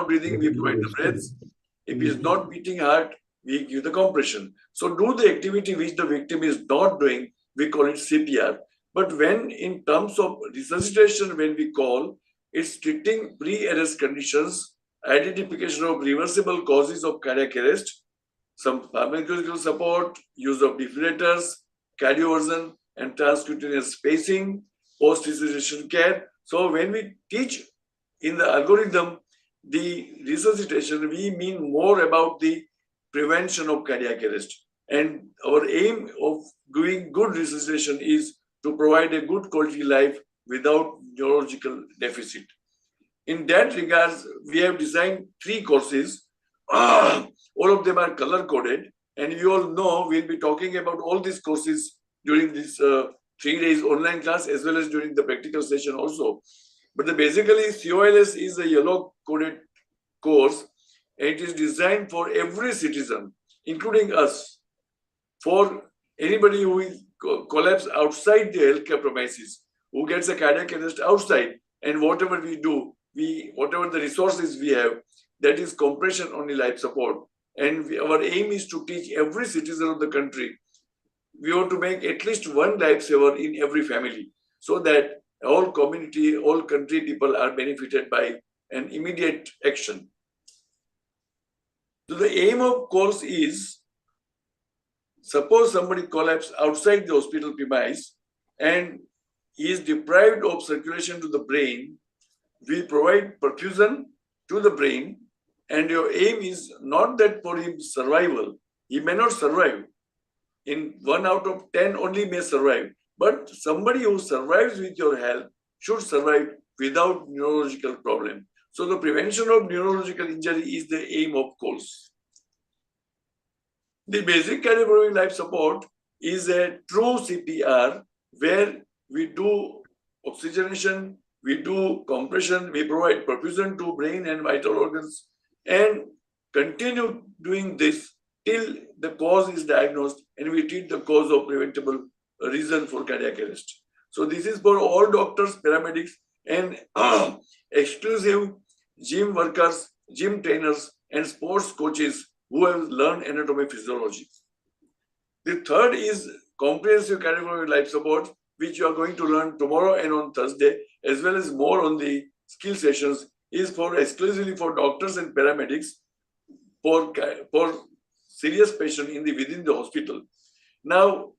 breathing, we provide the breaths. If he is not beating heart, we give the compression. So do the activity which the victim is not doing, we call it CPR. But when in terms of resuscitation, when we call, it's treating pre-arrest conditions, identification of reversible causes of cardiac arrest, some pharmacological support, use of defibrillators, cardioversion, and transcutaneous spacing, post-resuscitation care. So when we teach in the algorithm the resuscitation, we mean more about the prevention of cardiac arrest. And our aim of doing good resuscitation is to provide a good quality life without neurological deficit. In that regards, we have designed 3 courses. All of them are color coded, and you all know we'll be talking about all these courses during this 3 days online class as well as during the practical session also. But basically, COLS is a yellow coded course. It is designed for every citizen, including us, for anybody who will collapse outside the healthcare premises, who gets a cardiac arrest outside, and whatever we do, whatever the resources we have, that is compression only life support. And our aim is to teach every citizen of the country. We want to make at least one lifesaver in every family, so that all community, all country people are benefited by an immediate action. So the aim of course is, suppose somebody collapses outside the hospital premise and he is deprived of circulation to the brain, we provide perfusion to the brain, and your aim is not that for his survival. He may not survive. In 1 out of 10 only may survive. But somebody who survives with your help should survive without neurological problem. So the prevention of neurological injury is the aim of course. The basic cardiopulmonary life support is a true CPR where we do oxygenation, we do compression, we provide perfusion to brain and vital organs, and continue doing this till the cause is diagnosed and we treat the cause of preventable reason for cardiac arrest. So this is for all doctors, paramedics, and exclusive gym workers, gym trainers, and sports coaches who have learned anatomy physiology. The third is comprehensive cardiopulmonary life support, which you are going to learn tomorrow and on Thursday, as well as more on the skill sessions, is for exclusively for doctors and paramedics for serious patient within the hospital. Now,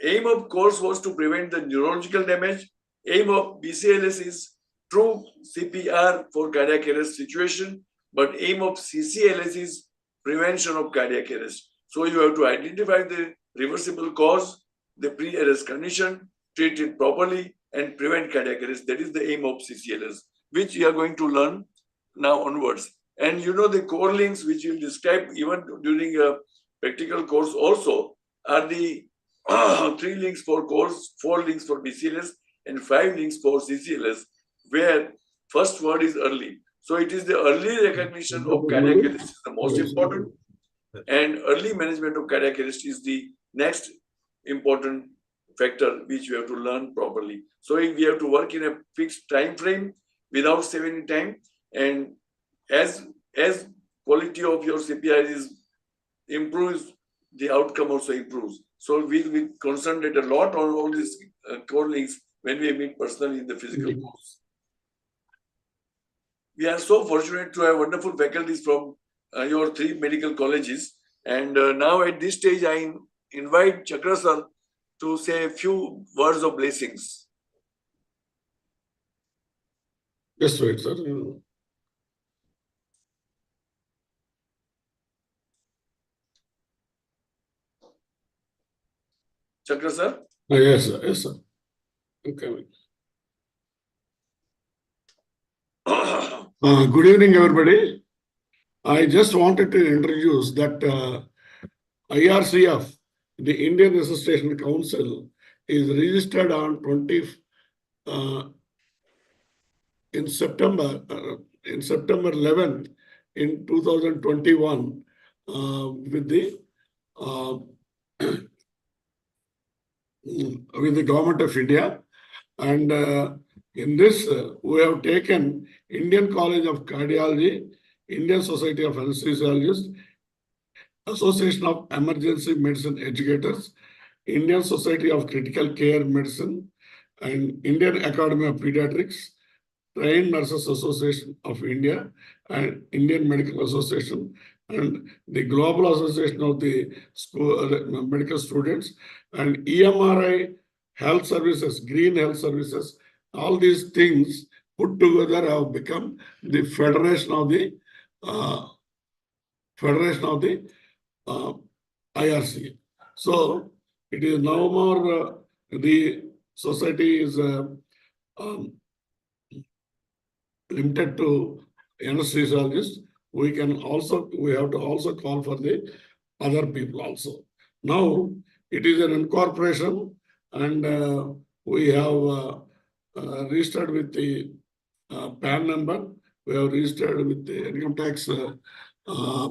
aim of course was to prevent the neurological damage. Aim of BCLS is true CPR for cardiac arrest situation, but aim of CCLS is prevention of cardiac arrest. So you have to identify the reversible cause, the pre-arrest condition, treat it properly, and prevent cardiac arrest. That is the aim of CCLS, which you are going to learn now onwards. And you know the core links, which you will describe even during a practical course also, are the 3 links for course, 4 links for BCLS, and 5 links for CCLS, where first word is early. So it is the early recognition of cardiac arrest is the most important, and early management of cardiac arrest is the next important factor which you have to learn properly. So we have to work in a fixed time frame without saving time, and as quality of your CPR is improves, the outcome also improves. So we will concentrate a lot on all these core links when we meet personally in the physical course. We are so fortunate to have wonderful faculties from your 3 medical colleges. And now at this stage, I invite Chakra sir to say a few words of blessings. Yes, right, sir. Chakra sir? Yes, sir. Yes, sir. Okay. Good evening, everybody. I just wanted to introduce that IRCF, the Indian Resuscitation Council, is registered on in September 11th in 2021 with the government of India, and in this we have taken Indian College of Cardiology, Indian Society of Anesthesiologists, Association of Emergency Medicine Educators, Indian Society of Critical Care Medicine, and Indian Academy of Pediatrics, Trained Nurses Association of India, and Indian Medical Association, and the Global Association of the School Medical Students, and EMRI Health Services, Green Health Services. All these things put together have become the uh, Federation of the IRCF. So it is no more the society is um, limited to anesthesiologists. We have to also call for the other people also. Now it is an incorporation, and we have registered with the PAN number. We have registered with the income tax uh,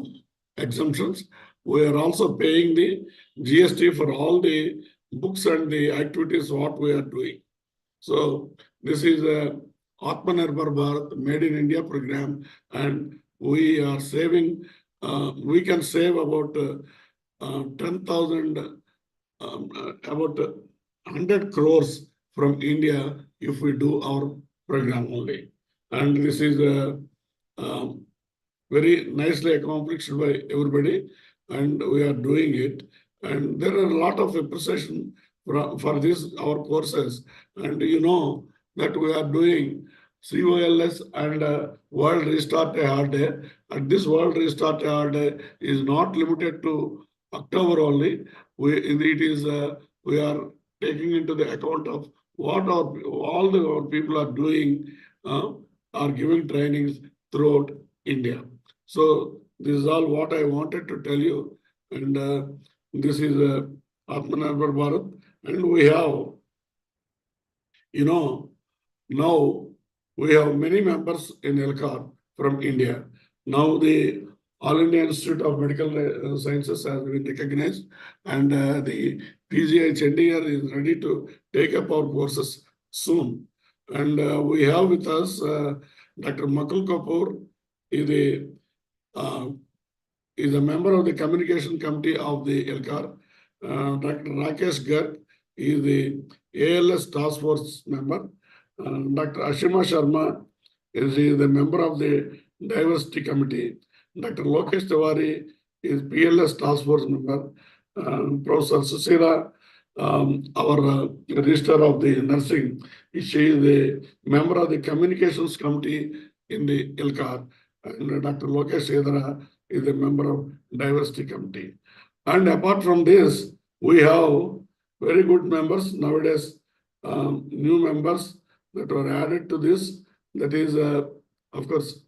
exemptions. We are also paying the GST for all the books and the activities what we are doing. So this is a Atmanirbhar Bharat Made in India program, and we are saving. We can save about 10,000, about 100 crores from India if we do our program only. And this is um, very nicely accomplished by everybody, and we are doing it. And there are a lot of appreciation for this, our courses. And you know that we are doing COLS and World Restart a Hard Day. And this World Restart a Hard Day is not limited to October only. We are taking into the account of what our people are doing, are giving trainings throughout India. So this is all what I wanted to tell you. And this is Atmanirbhar Bharat. And we have, you know, now we have many members in ELCAR from India. Now the All India Institute of Medical Sciences has been recognized, and the PGI Chandigarh is ready to take up our courses soon. And we have with us Dr. Makul Kapoor, is a uh, is a member of the communication committee of the ELCAR. Dr. Rakesh Garg is the ALS task force member. Dr. Ashima Sharma is the member of the diversity committee. Dr. Lokesh Tiwari is PLS task force member. Professor Susila, our registrar of the nursing, she is the member of the communications committee in the ELCAR. And Dr. Lokesh Edara is a member of diversity committee. And apart from this, we have very good members nowadays, new members that were added to this. That is, of course,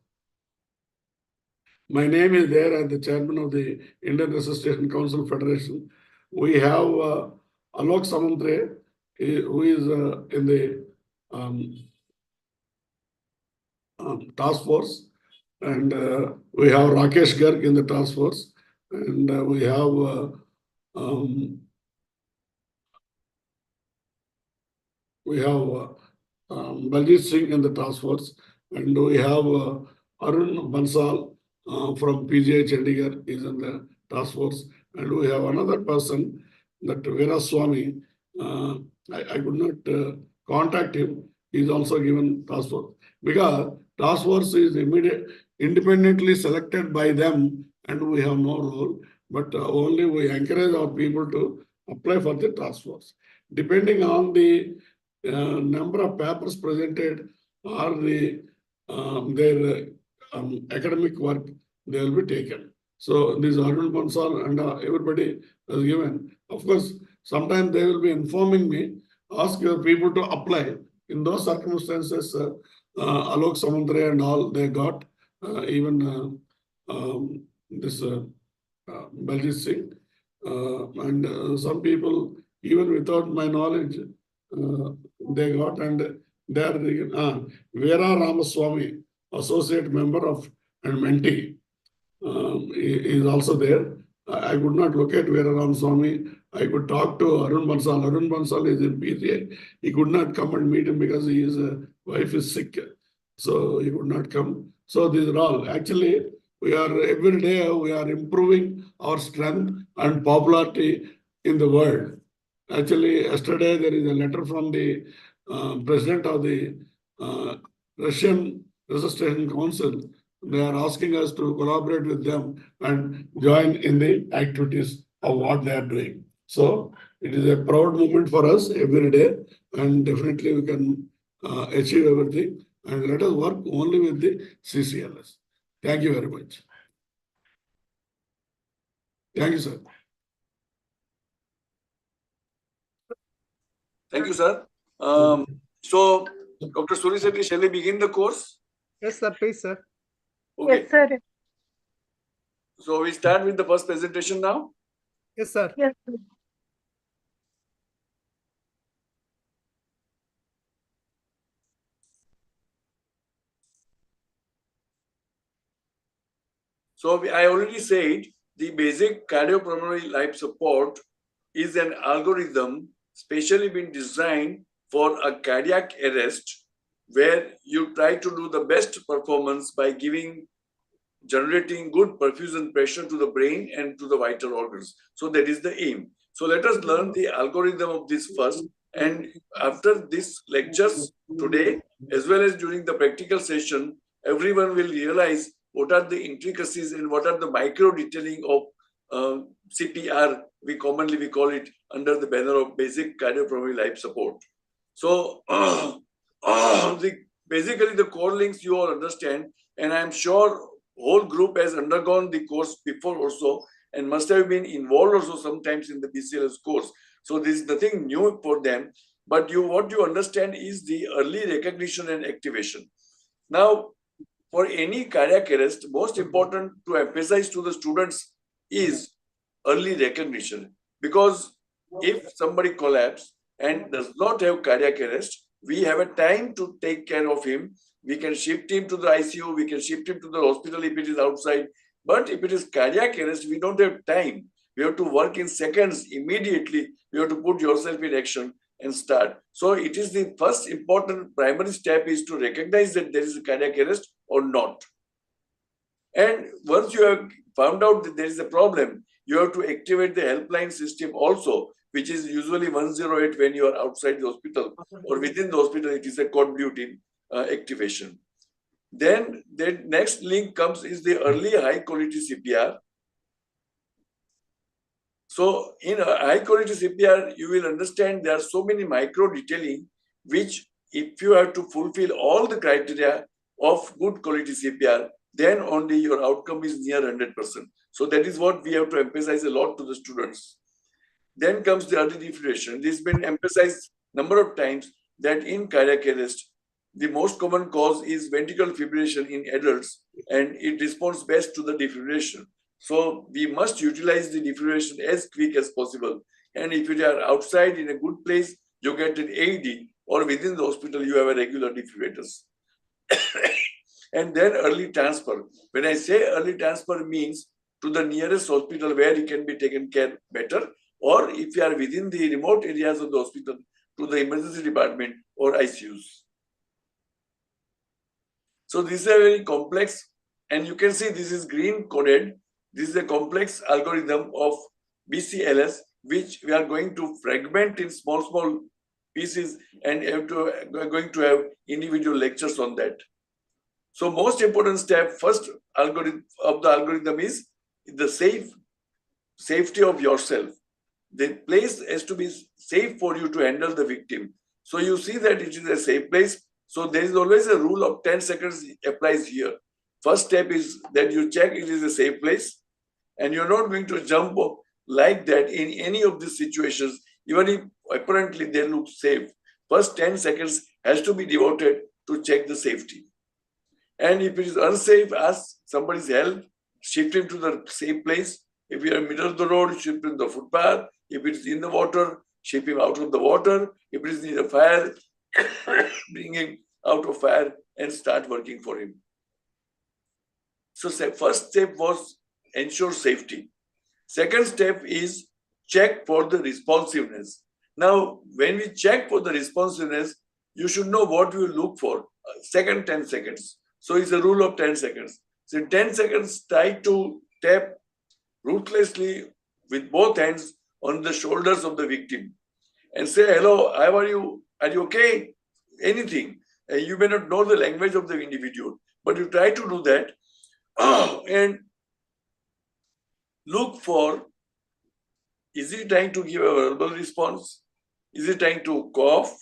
my name is there as the chairman of the Indian Resuscitation Council Federation. We have Alok Samantre, who is in the task force. And we have Rakesh Garg in the task force, and we have Baljit Singh in the task force, and we have Arun Bansal from PGI Chandigarh is in the task force, and we have another person, that Vera Swami. I could not contact him. He is also given task force, because task force is independently selected by them, and we have no role, but only we encourage our people to apply for the task force. Depending on the number of papers presented or their academic work, they will be taken. So this Arun Bansal and everybody has given. Of course, sometimes they will be informing me, ask your people to apply. In those circumstances, Alok Samandre and all, they got even this Baljit Singh. And some people, even without my knowledge, they got, and they are Vera Ramaswamy, associate member of and mentee, is also there. I could not locate Vera Ramaswamy. I could talk to Arun Bansal. Arun Bansal is in PCA. He could not come and meet him because his wife is sick. So he could not come. So these are all. Actually, We are every day we are improving our strength and popularity in the world. Actually, yesterday there is a letter from the president of the Russian Resuscitation Council. They are asking us to collaborate with them and join in the activities of what they are doing. So it is a proud moment for us every day, and definitely we can achieve everything. And let us work only with the CCLS. Thank you very much. Thank you, sir. Thank you, sir. So, Dr. Suri Sethi, shall we begin the course? Yes, sir. Please, sir. Okay. Yes, sir. So we start with the first presentation now. Yes, sir. Yes, sir. So I already said the basic cardiopulmonary life support is an algorithm specially been designed for a cardiac arrest where you try to do the best performance by generating good perfusion pressure to the brain and to the vital organs. So that is the aim. So let us learn the algorithm of this first. And after these lectures today, as well as during the practical session, everyone will realize what are the intricacies and what are the micro detailing of CPR, we commonly call it under the banner of basic cardiopulmonary life support. So basically the core links you all understand, and I'm sure whole group has undergone the course before also and must have been involved also sometimes in the BCLS course. So this is nothing new for them, but what you understand is the early recognition and activation. Now, for any cardiac arrest, most important to emphasize to the students is early recognition, because if somebody collapses and does not have cardiac arrest, we have a time to take care of him. We can shift him to the ICU, we can shift him to the hospital if it is outside. But if it is cardiac arrest, we don't have time. We have to work in seconds, immediately. You have to put yourself in action and start. So it is the first important primary step is to recognize that there is a cardiac arrest or not. And once you have found out that there is a problem, you have to activate the helpline system also, which is usually 108 when you are outside the hospital, or within the hospital, it is a code blue team activation. Then the next link comes is the early high quality CPR. So in a high quality CPR, you will understand there are so many micro detailing, which if you have to fulfill all the criteria of good quality CPR, then only your outcome is near 100%. So that is what we have to emphasize a lot to the students. Then comes the early defibrillation. This has been emphasized number of times that in cardiac arrest, the most common cause is ventricular fibrillation in adults, and it responds best to the defibrillation. So we must utilize the defibrillation as quick as possible. And if you are outside in a good place, you get an AED, or within the hospital, you have a regular defibrillators. And then early transfer. When I say early transfer means to the nearest hospital where he can be taken care better, or if you are within the remote areas of the hospital, to the emergency department or ICUs. So this is a very complex, and you can see this is green coded. This is a complex algorithm of BCLS, which we are going to fragment in small pieces, and we are going to have individual lectures on that. So most important step, first algorithm of the algorithm is the safety of yourself. The place has to be safe for you to handle the victim. So you see that it is a safe place. So there is always a rule of 10 seconds applies here. First step is that you check it is a safe place, and you're not going to jump up like that in any of these situations, even if apparently they look safe. First 10 seconds has to be devoted to check the safety. And if it is unsafe, ask somebody's help, shift him to the safe place. If you are in the middle of the road, shift him to the footpath. If it is in the water, shift him out of the water. If it is near a fire, bring him out of fire and start working for him. So first step was ensure safety. Second step is check for the responsiveness. Now, when we check for the responsiveness, you should know what we will look for. Second 10 seconds. So it's a rule of 10 seconds. So in 10 seconds, try to tap ruthlessly with both hands on the shoulders of the victim and say, hello, how are you? Are you okay? Anything. You may not know the language of the individual, but you try to do that and look for, is he trying to give a verbal response? Is he trying to cough?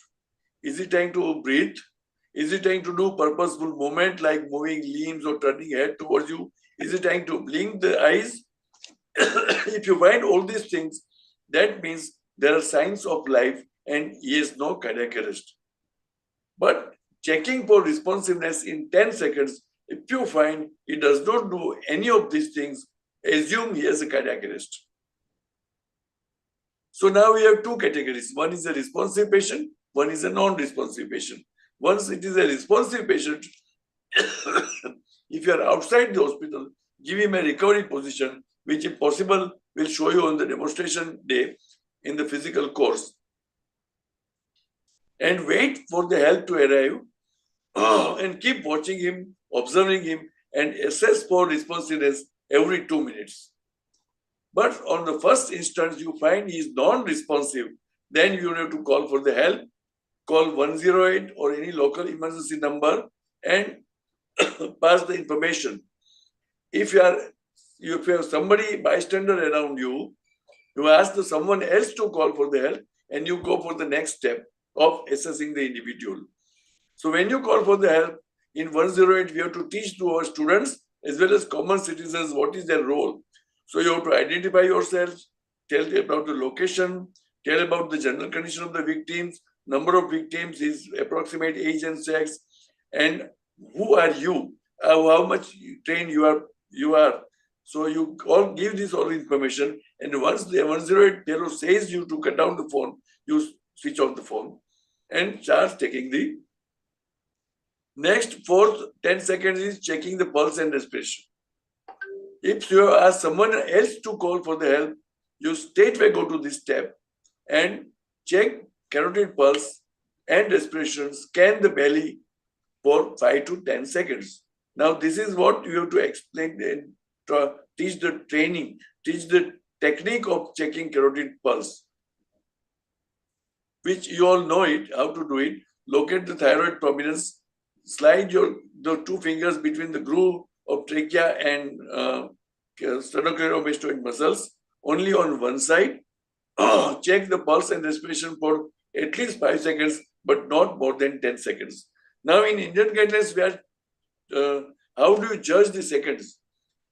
Is he trying to breathe? Is he trying to do purposeful movement like moving limbs or turning head towards you? Is he trying to blink the eyes? If you find all these things, that means there are signs of life and he has no cardiac arrest. But checking for responsiveness in 10 seconds, if you find he does not do any of these things, assume he has a cardiac arrest. So now we have two categories. One is a responsive patient, one is a non-responsive patient. Once it is a responsive patient, if you are outside the hospital, give him a recovery position, which if possible will show you on the demonstration day in the physical course. And wait for the help to arrive and keep watching him, observing him, and assess for responsiveness every 2 minutes. But on the first instance, you find he is non-responsive, then you have to call for the help, call 108 or any local emergency number and pass the information. If you have somebody bystander around you, you ask someone else to call for the help and you go for the next step of assessing the individual. So when you call for the help in 108, we have to teach to our students as well as common citizens what is their role. So you have to identify yourselves, tell about the location, tell about the general condition of the victims, number of victims, his approximate age and sex, and who are you, how much trained you are. So you all give this all information, and once the 108 fellow says you to cut down the phone, you switch off the phone and start taking the next. Fourth 10 seconds is checking the pulse and respiration. If you ask someone else to call for the help, you straightway go to this step and check carotid pulse and respiration, scan the belly for 5 to 10 seconds. Now, this is what you have to explain and teach the training, teach the technique of checking carotid pulse, which you all know it, how to do it. Locate the thyroid prominence, slide the two fingers between the groove of trachea and sternocleidomastoid muscles, only on one side. Check the pulse and respiration for at least 5 seconds, but not more than 10 seconds. Now, in Indian guidelines, we are, how do you judge the seconds?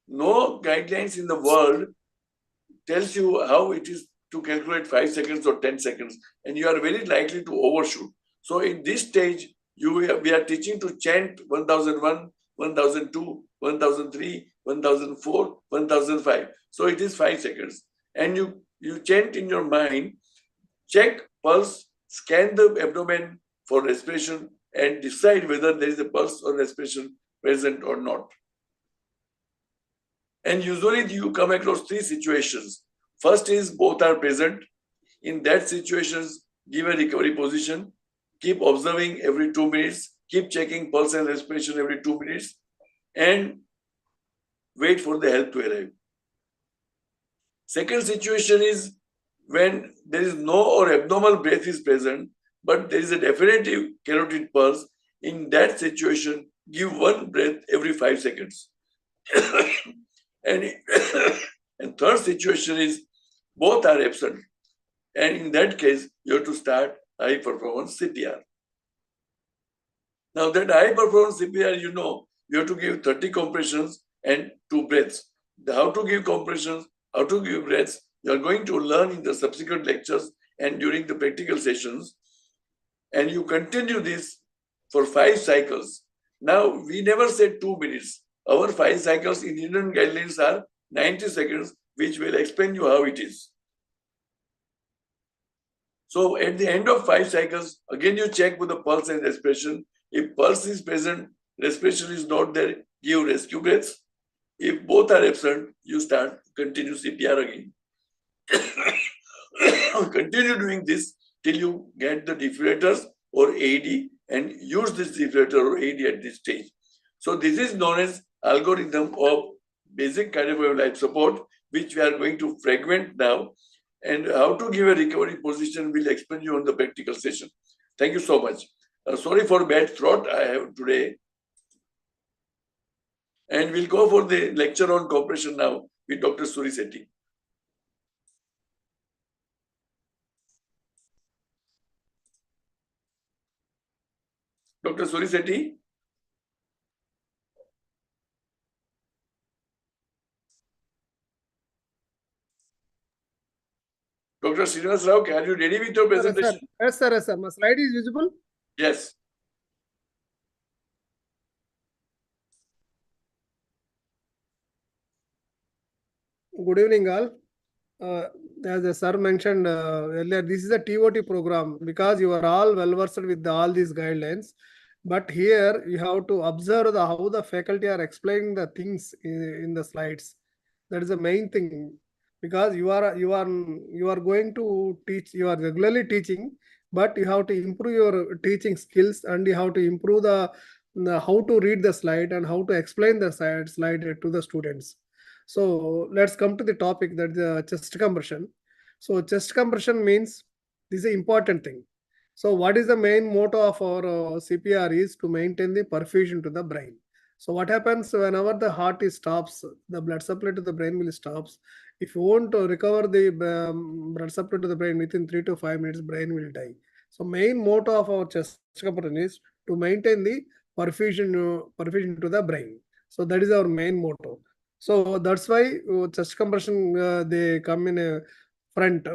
No guidelines in the world tells you how it is to calculate 5 seconds or 10 seconds, and you are very likely to overshoot. So in this stage, we are teaching to chant 1001, 1002, 1003, 1004, 1005. So it is 5 seconds. And you chant in your mind, check pulse, scan the abdomen for respiration, and decide whether there is a pulse or respiration present or not. And usually you come across three situations. First is both are present. In that situations, give a recovery position, keep observing every 2 minutes, keep checking pulse and respiration every 2 minutes, and wait for the help to arrive. Second situation is when there is no or abnormal breath is present, but there is a definitive carotid pulse. In that situation, give one breath every 5 seconds. And third situation is both are absent. And in that case, you have to start high performance CPR. Now that high performance CPR, you have to give 30 compressions and 2 breaths. How to give compressions, how to give breaths, you are going to learn in the subsequent lectures and during the practical sessions. And you continue this for 5 cycles. Now, we never said 2 minutes. Our 5 cycles in Indian guidelines are 90 seconds, which will explain you how it is. So at the end of 5 cycles, again you check with the pulse and respiration. If pulse is present, respiration is not there, give rescue breaths. If both are absent, you continue CPR again. Continue doing this till you get the defibrillators or AED and use this defibrillator or AED at this stage. So this is known as algorithm of basic cardiovascular life support, which we are going to fragment now. And how to give a recovery position will explain you on the practical session. Thank you so much. Sorry for bad throat I have today. And we'll go for the lecture on compression now with Dr. Suri Sethi. Dr. Suri Sethi? Dr. Srinivas Rao, are you ready with your presentation? Yes, sir. Yes, sir. My slide is visible. Yes. Good evening, all. As the sir mentioned earlier, this is a TOT program because you are all well versed with all these guidelines. But here you have to observe how the faculty are explaining the things in the slides. That is the main thing, because you are going to teach. You are regularly teaching, but you have to improve your teaching skills, and you have to improve the how to read the slide and how to explain the slide to the students. So let's come to the topic, that the chest compression. So chest compression means this is an important thing. So what is the main motto of our CPR is to maintain the perfusion to the brain. So what happens whenever the heart is stops, the blood supply to the brain will stops. If you want to recover the blood supply to the brain within 3 to 5 minutes, brain will die. So main motto of our chest compression is to maintain the perfusion to the brain. So that is our main motto. So that's why chest compression they come in a front.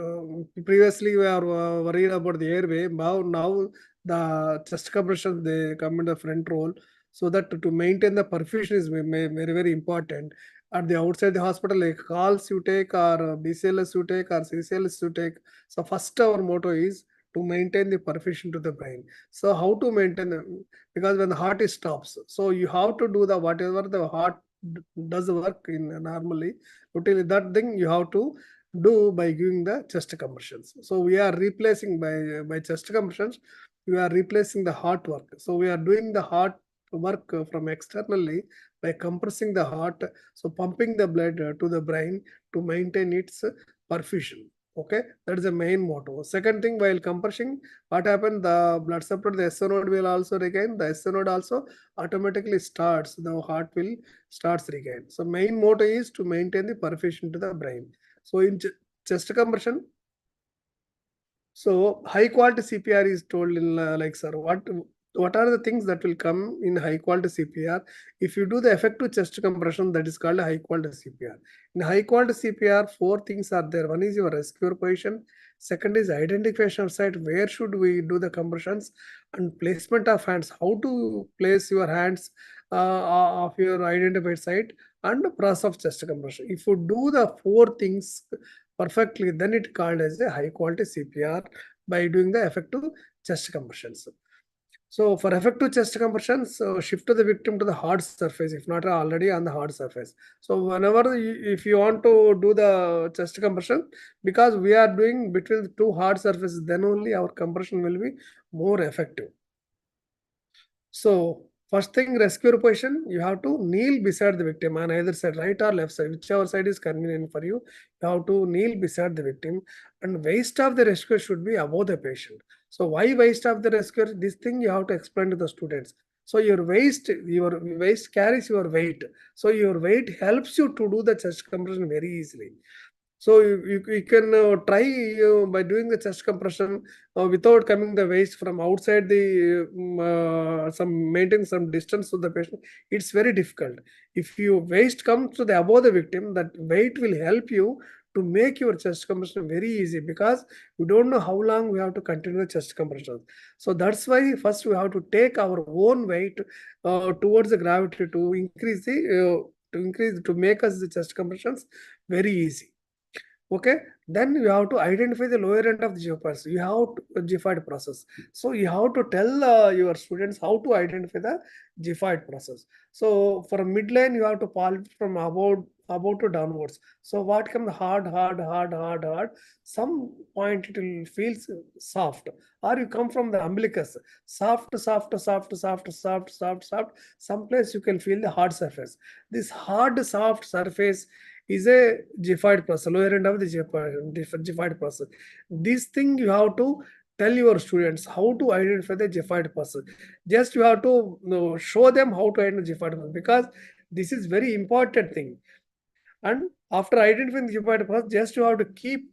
Previously we are worried about the airway. Now the chest compression they come in the front role, so that to maintain the perfusion is very important. At the outside the hospital, like calls you take or BCLS you take or CCLS you take. So first our motto is to maintain the perfusion to the brain. So how to maintain them? Because when the heart is stops, so you have to do the whatever the heart does work in normally routine, that thing you have to do by giving the chest compressions. So we are replacing by chest compressions, we are replacing the heart work. So we are doing the heart work from externally by compressing the heart, so pumping the blood to the brain to maintain its perfusion. Okay, that is the main motto. Second thing, while compressing, what happened, the blood supply to the SO node will also regain, the SO node also automatically starts, the heart will starts regain. So main motto is to maintain the perfusion to the brain. So in chest compression, so high quality CPR is told in like, sir, what are the things that will come in high quality CPR? If you do the effective chest compression, that is called high quality CPR. In high quality CPR, four things are there. One is your rescue position. Second is identification of site. Where should we do the compressions? And placement of hands. How to place your hands of your identified site, and process of chest compression. If you do the four things perfectly, then it called as a high quality CPR by doing the effective chest compressions. So for effective chest compressions, shift the victim to the hard surface if not already on the hard surface. So whenever if you want to do the chest compression, because we are doing between the two hard surfaces, then only our compression will be more effective. So first thing, rescue position, you have to kneel beside the victim on either side, right or left side, whichever side is convenient for you. You have to kneel beside the victim, and waist of the rescue should be above the patient. So why waist of the rescue? This thing you have to explain to the students. So your waist carries your weight. So your weight helps you to do the chest compression very easily. So you can try by doing the chest compression without coming the waist from outside the some maintain some distance to the patient. It's very difficult. If your waist comes to the above the victim, that weight will help you to make your chest compression very easy, because we don't know how long we have to continue the chest compression. So that's why first we have to take our own weight towards the gravity to increase the to make us the chest compressions very easy. Okay, then you have to identify the lower end of the GFID. You have to GFID process. So you have to tell your students how to identify the GFID process. So for a midline, you have to pull from about above to downwards. So what comes hard, some point it will feel soft, or you come from the umbilicus, soft, some place you can feel the hard surface. This hard soft surface is a Giffard process, lower end of the Giffard process. This thing you have to tell your students how to identify the Giffard process. Just you have to show them how to identify Giffard process, because this is very important thing. And after identifying the Giffard process, just you have to keep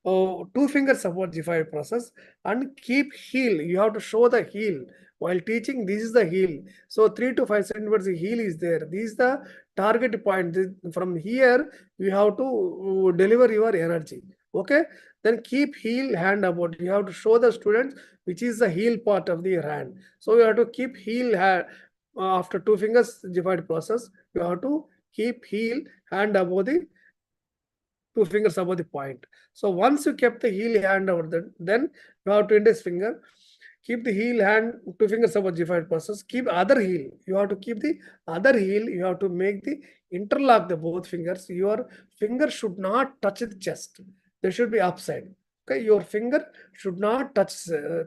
2 fingers support Giffard process and keep heel. You have to show the heel while teaching. This is the heel. So 3 to 5 centimeters heel is there. This is the target point. From here you have to deliver your energy. Okay. Then keep heel hand about. You have to show the students which is the heel part of the hand. So you have to keep heel hand after 2 fingers Giffard process. You have to keep heel hand above the 2 fingers above the point. So once you kept the heel hand over there, then you have to index finger. Keep the heel hand 2 fingers above G5 process. Keep other heel. You have to keep the other heel. You have to make the interlock the both fingers. Your finger should not touch the chest. They should be upside. Okay, your finger should not touch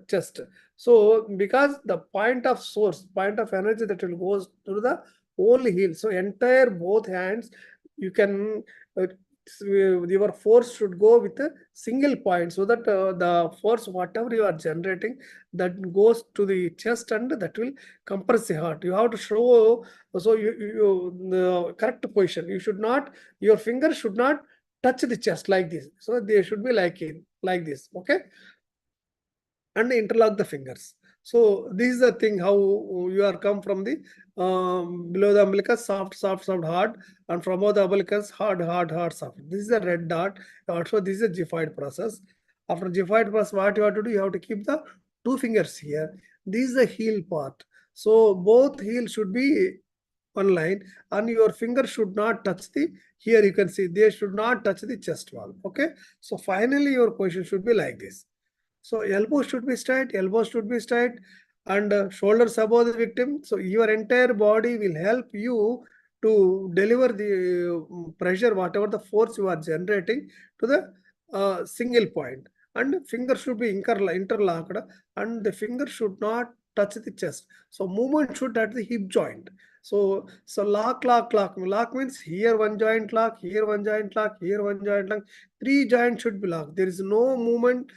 chest. So because the point of source, point of energy that will goes to the only heel. So entire both hands you can your force should go with a single point, so that the force whatever you are generating that goes to the chest and that will compress the heart. You have to show, so you the correct position. You should not, your finger should not touch the chest like this. So they should be like this. Okay, and interlock the fingers. So this is the thing how you are come from the below the umbilicus, soft, hard, and from above the umbilicus, hard, soft. This is a red dot. Also, this is a Giffard process. After Giffard process, what you have to do? You have to keep the 2 fingers here. This is the heel part. So both heel should be one line, and your finger should not touch the, here you can see they should not touch the chest wall. Okay. So finally your position should be like this. So elbow should be straight, and shoulders above the victim. So your entire body will help you to deliver the pressure, whatever the force you are generating, to the single point. And finger should be interlocked, and the finger should not touch the chest. So movement should at the hip joint. So lock. Lock means here one joint lock, here one joint lock, here one joint lock. 3 joints should be locked. There is no movement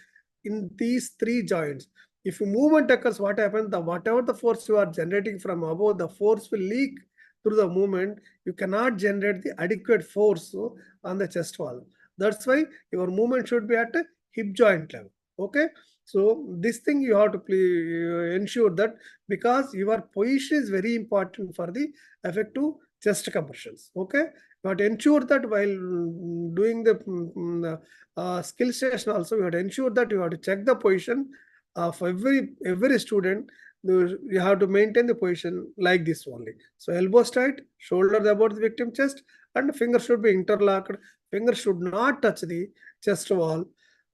in these 3 joints. If movement occurs, what happens? Whatever the force you are generating from above, the force will leak through the movement. You cannot generate the adequate force on the chest wall. That's why your movement should be at a hip joint level. Okay. So this thing you have to ensure that, because your position is very important for the effective chest compressions. Okay. But ensure that while doing the skill station also, you have to ensure that you have to check the position of every student. You have to maintain the position like this only. So elbow straight, shoulders above the victim chest, and finger should be interlocked. Finger should not touch the chest wall,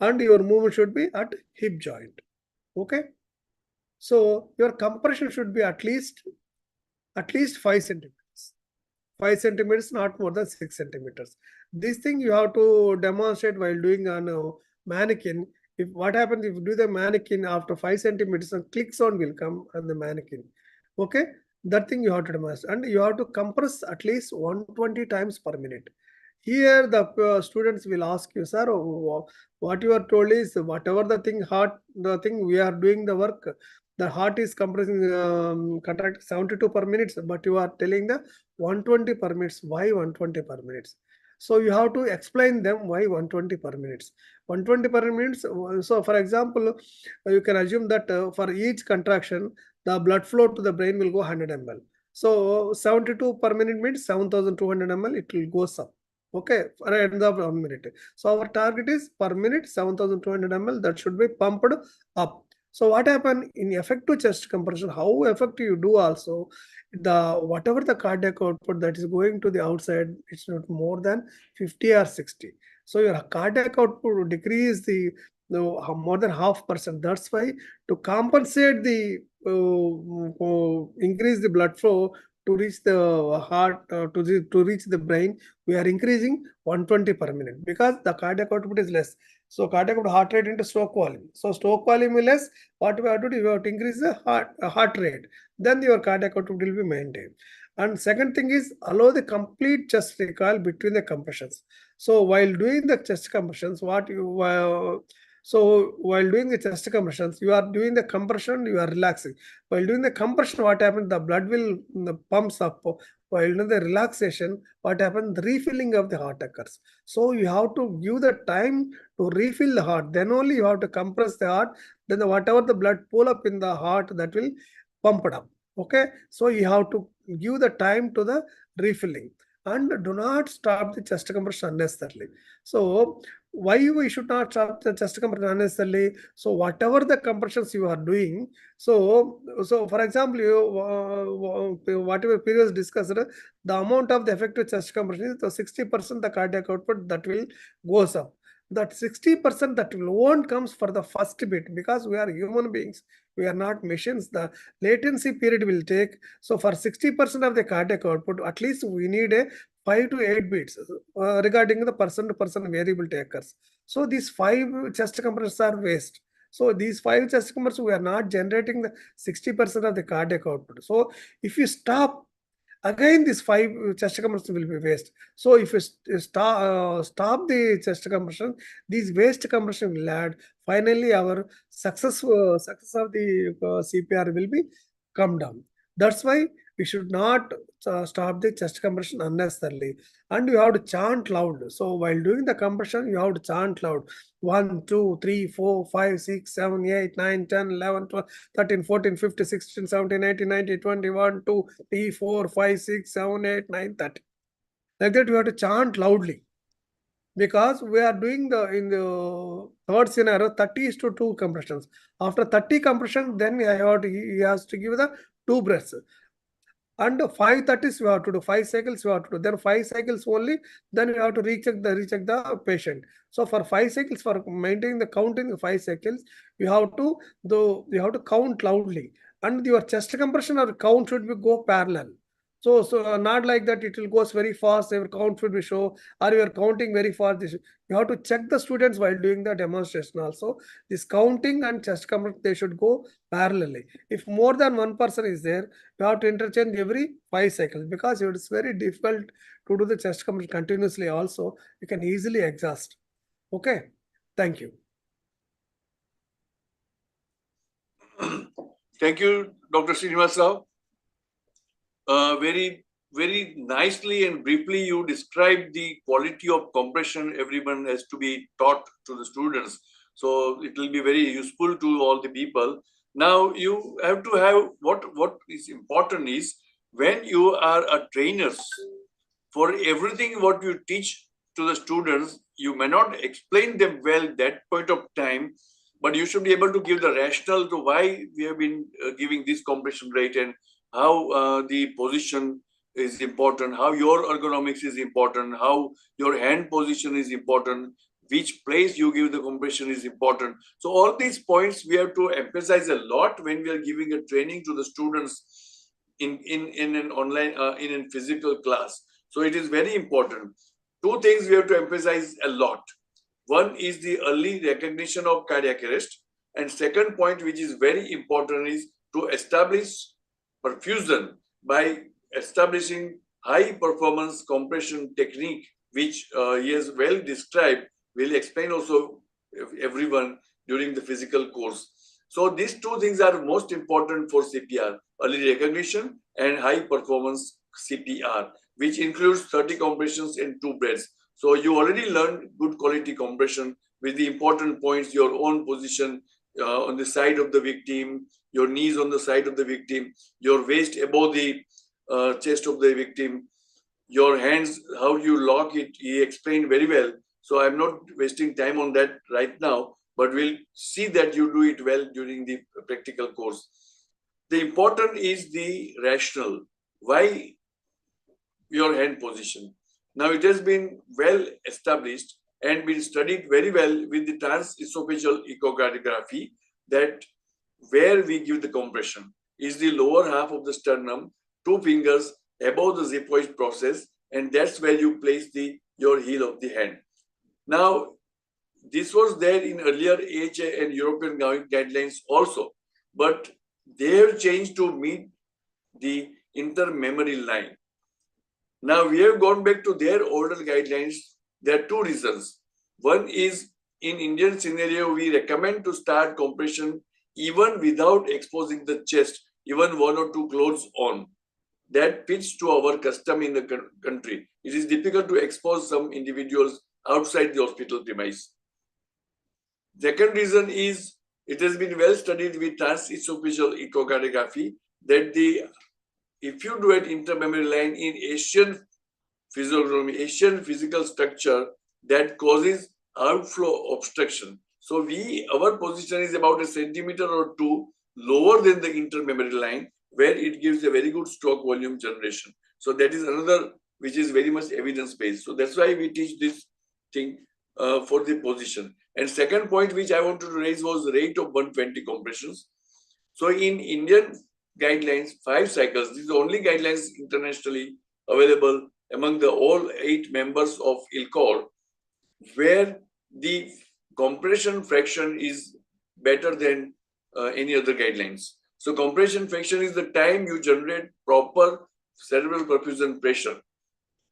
and your movement should be at hip joint. Okay. So your compression should be at least 5 centimeters. 5 centimeters, not more than 6 centimeters. This thing you have to demonstrate while doing a mannequin. If what happens if you do the mannequin after 5 centimeters, a click sound will come on the mannequin. Okay, that thing you have to demonstrate, and you have to compress at least 120 times per minute. Here the students will ask you, sir, what you are told is whatever the thing we are doing the work, the heart is compressing contract 72 per minute, but you are telling the 120 per minute. Why 120 per minute? So you have to explain them why 120 per minute. 120 per minute. So for example, you can assume that for each contraction, the blood flow to the brain will go 100 ml. So 72 per minute means 7,200 ml. It will go up. Okay, for end of 1 minute. So our target is per minute 7,200 ml. That should be pumped up. So what happened in effective chest compression? How effective you do also, the whatever the cardiac output that is going to the outside, it's not more than 50 or 60. So your cardiac output will decrease the more than 0.5%. That's why to compensate the increase the blood flow to reach the heart, to reach the brain, we are increasing 120 per minute because the cardiac output is less. So cardiac output, heart rate into stroke volume. So stroke volume is less. What we have to do, you have to increase the heart rate. Then your cardiac output will be maintained. And second thing is allow the complete chest recoil between the compressions. So while doing the chest compressions, so while doing the chest compressions, you are doing the compression, you are relaxing. While doing the compression, what happens? The blood will pumps up. While doing the relaxation, what happens? The refilling of the heart occurs. So you have to give the time to refill the heart. Then only you have to compress the heart. Then whatever the blood pull up in the heart, that will pump it up. Okay. So you have to give the time to the refilling. And do not stop the chest compression unnecessarily. So why we should not stop the chest compression unnecessarily? So whatever the compressions you are doing, so for example, whatever previous discussed, the amount of the effective chest compression is the 60% the cardiac output that will goes up. That 60% that won't comes for the first bit because we are human beings. We are not machines. The latency period will take. So for 60% of the cardiac output, at least we need a 5 to 8 beats regarding the person-to-person variability occurs. So these 5 chest compressions are waste. So these 5 chest compressions, we are not generating the 60% of the cardiac output. So if you stop, again this 5 chest compressions will be waste. So if you stop the chest compression, these waste compression will add. Finally, our success of the CPR will be come down. That's why we should not stop the chest compression unnecessarily. And you have to chant loud. So while doing the compression, you have to chant loud. 1, 2, 3, 4, 5, 6, 7, 8, 9, 10, 11, 12, 13, 14, 15, 16, 17, 18, 19, 20, 1, 2, 3, 4, 5, 6, 7, 8, 9, 30. Like that, you have to chant loudly. Because we are doing in the third scenario 30:2 compressions. After 30 compressions, then he has to give the 2 breaths. And 5 30s we have to do, 5 cycles we have to do, then 5 cycles only, then we have to recheck the patient. So for 5 cycles, for maintaining the count in the 5 cycles, you have to count loudly, and your chest compression or count should be go parallel. So not like that it will goes very fast, your count should be show, or you are counting very fast. You have to check the students while doing the demonstration also. This counting and chest compression, they should go parallelly. If more than one person is there, you have to interchange every 5 cycles because it is very difficult to do the chest compression continuously also. You can easily exhaust. Okay. Thank you. Thank you, Dr. Srinivas Rao. Very nicely and briefly you described the quality of compression everyone has to be taught to the students. So it will be very useful to all the people. Now you have to have what is important is when you are a trainer, for everything what you teach to the students, you may not explain them well that point of time, but you should be able to give the rationale to why we have been giving this compression rate and how the position is important, how your ergonomics is important, how your hand position is important, which place you give the compression is important. So all these points we have to emphasize a lot when we are giving a training to the students in an online, in a physical class. So it is very important. 2 things we have to emphasize a lot. One is the early recognition of cardiac arrest. And second point, which is very important, is to establish perfusion by establishing high performance compression technique, which he has well described, will explain also everyone during the physical course. So these 2 things are most important for CPR, early recognition and high performance CPR, which includes 30 compressions and 2 breaths. So you already learned good quality compression with the important points, your own position on the side of the victim, your knees on the side of the victim, your waist above the chest of the victim, your hands, how you lock it, he explained very well. So I'm not wasting time on that right now, but we'll see that you do it well during the practical course. The important is the rationale. Why your hand position? Now it has been well established and been studied very well with the transesophageal echocardiography that where we give the compression is the lower half of the sternum 2 fingers above the xiphoid process, and that's where you place your heel of the hand. Now, this was there in earlier AHA and European guidelines also, but they have changed to meet the intermemory line. Now we have gone back to their older guidelines. There are 2 reasons. One is, in Indian scenario, we recommend to start compression even without exposing the chest, even 1 or 2 clothes on. That fits to our custom in the country. It is difficult to expose some individuals outside the hospital premise. Second reason is, it has been well studied with transesophageal echocardiography that if you do an intermemory line in Asian physiognomy, Asian physical structure, that causes outflow obstruction. So our position is about a centimeter or 2 lower than the intermemory line, where it gives a very good stroke volume generation. So that is another which is very much evidence-based. So that's why we teach this thing for the position. And second point which I wanted to raise was the rate of 120 compressions. So in Indian guidelines, 5 cycles, this is the only guidelines internationally available among the all 8 members of ILCOR, where the compression fraction is better than any other guidelines. So compression fraction is the time you generate proper cerebral perfusion pressure.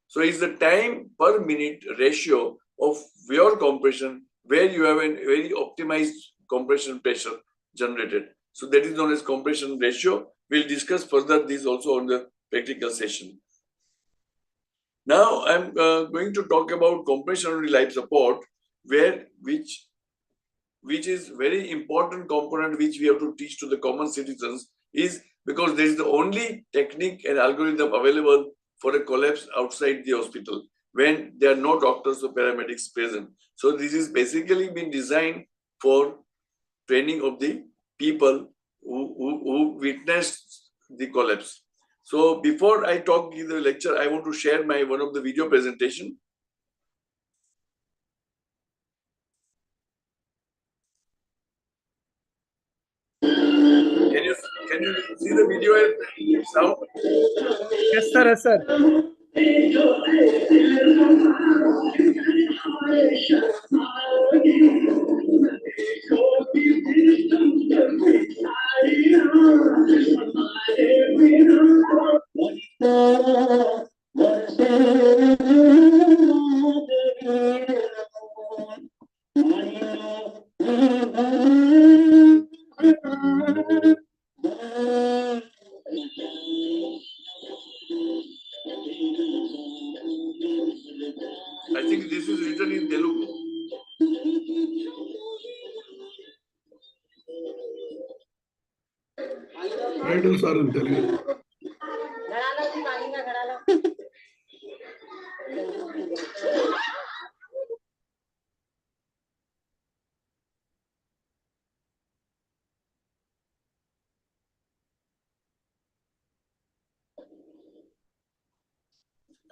So it's the time per minute ratio of your compression where you have a very optimized compression pressure generated. So that is known as compression ratio. We'll discuss further this also on the practical session. Now I'm going to talk about compression life support, which is very important component which we have to teach to the common citizens, is because there is the only technique and algorithm available for a collapse outside the hospital when there are no doctors or paramedics present. So this is basically been designed for training of the people who witnessed the collapse. So before I talk in the lecture, I want to share one of the video presentation. Can you see the video and sound? Yes, sir. Yes, sir. I think this is written in Telugu. I do, sir, in Telugu.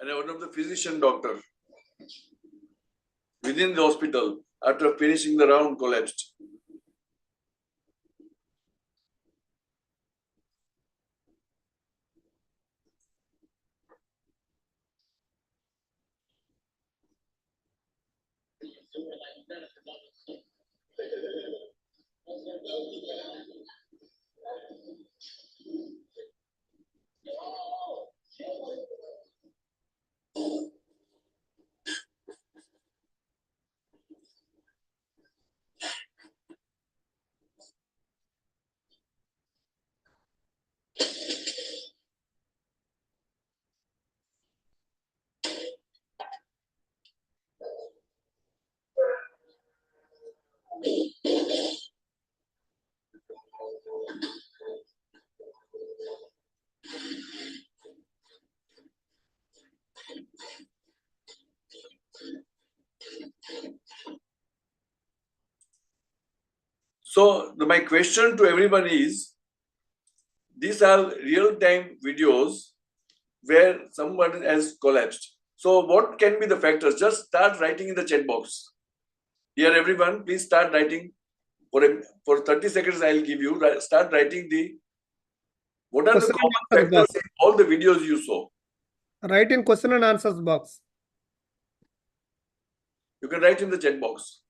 And one of the physician doctor within the hospital, after finishing the round, collapsed. So my question to everyone is, these are real-time videos where someone has collapsed. So what can be the factors? Just start writing in the chat box. Here, everyone, please start writing. For 30 seconds, I'll give you. Start writing What are the Question common and answers factors box. in all the videos you saw? Write in question and answers box. You can write in the chat box.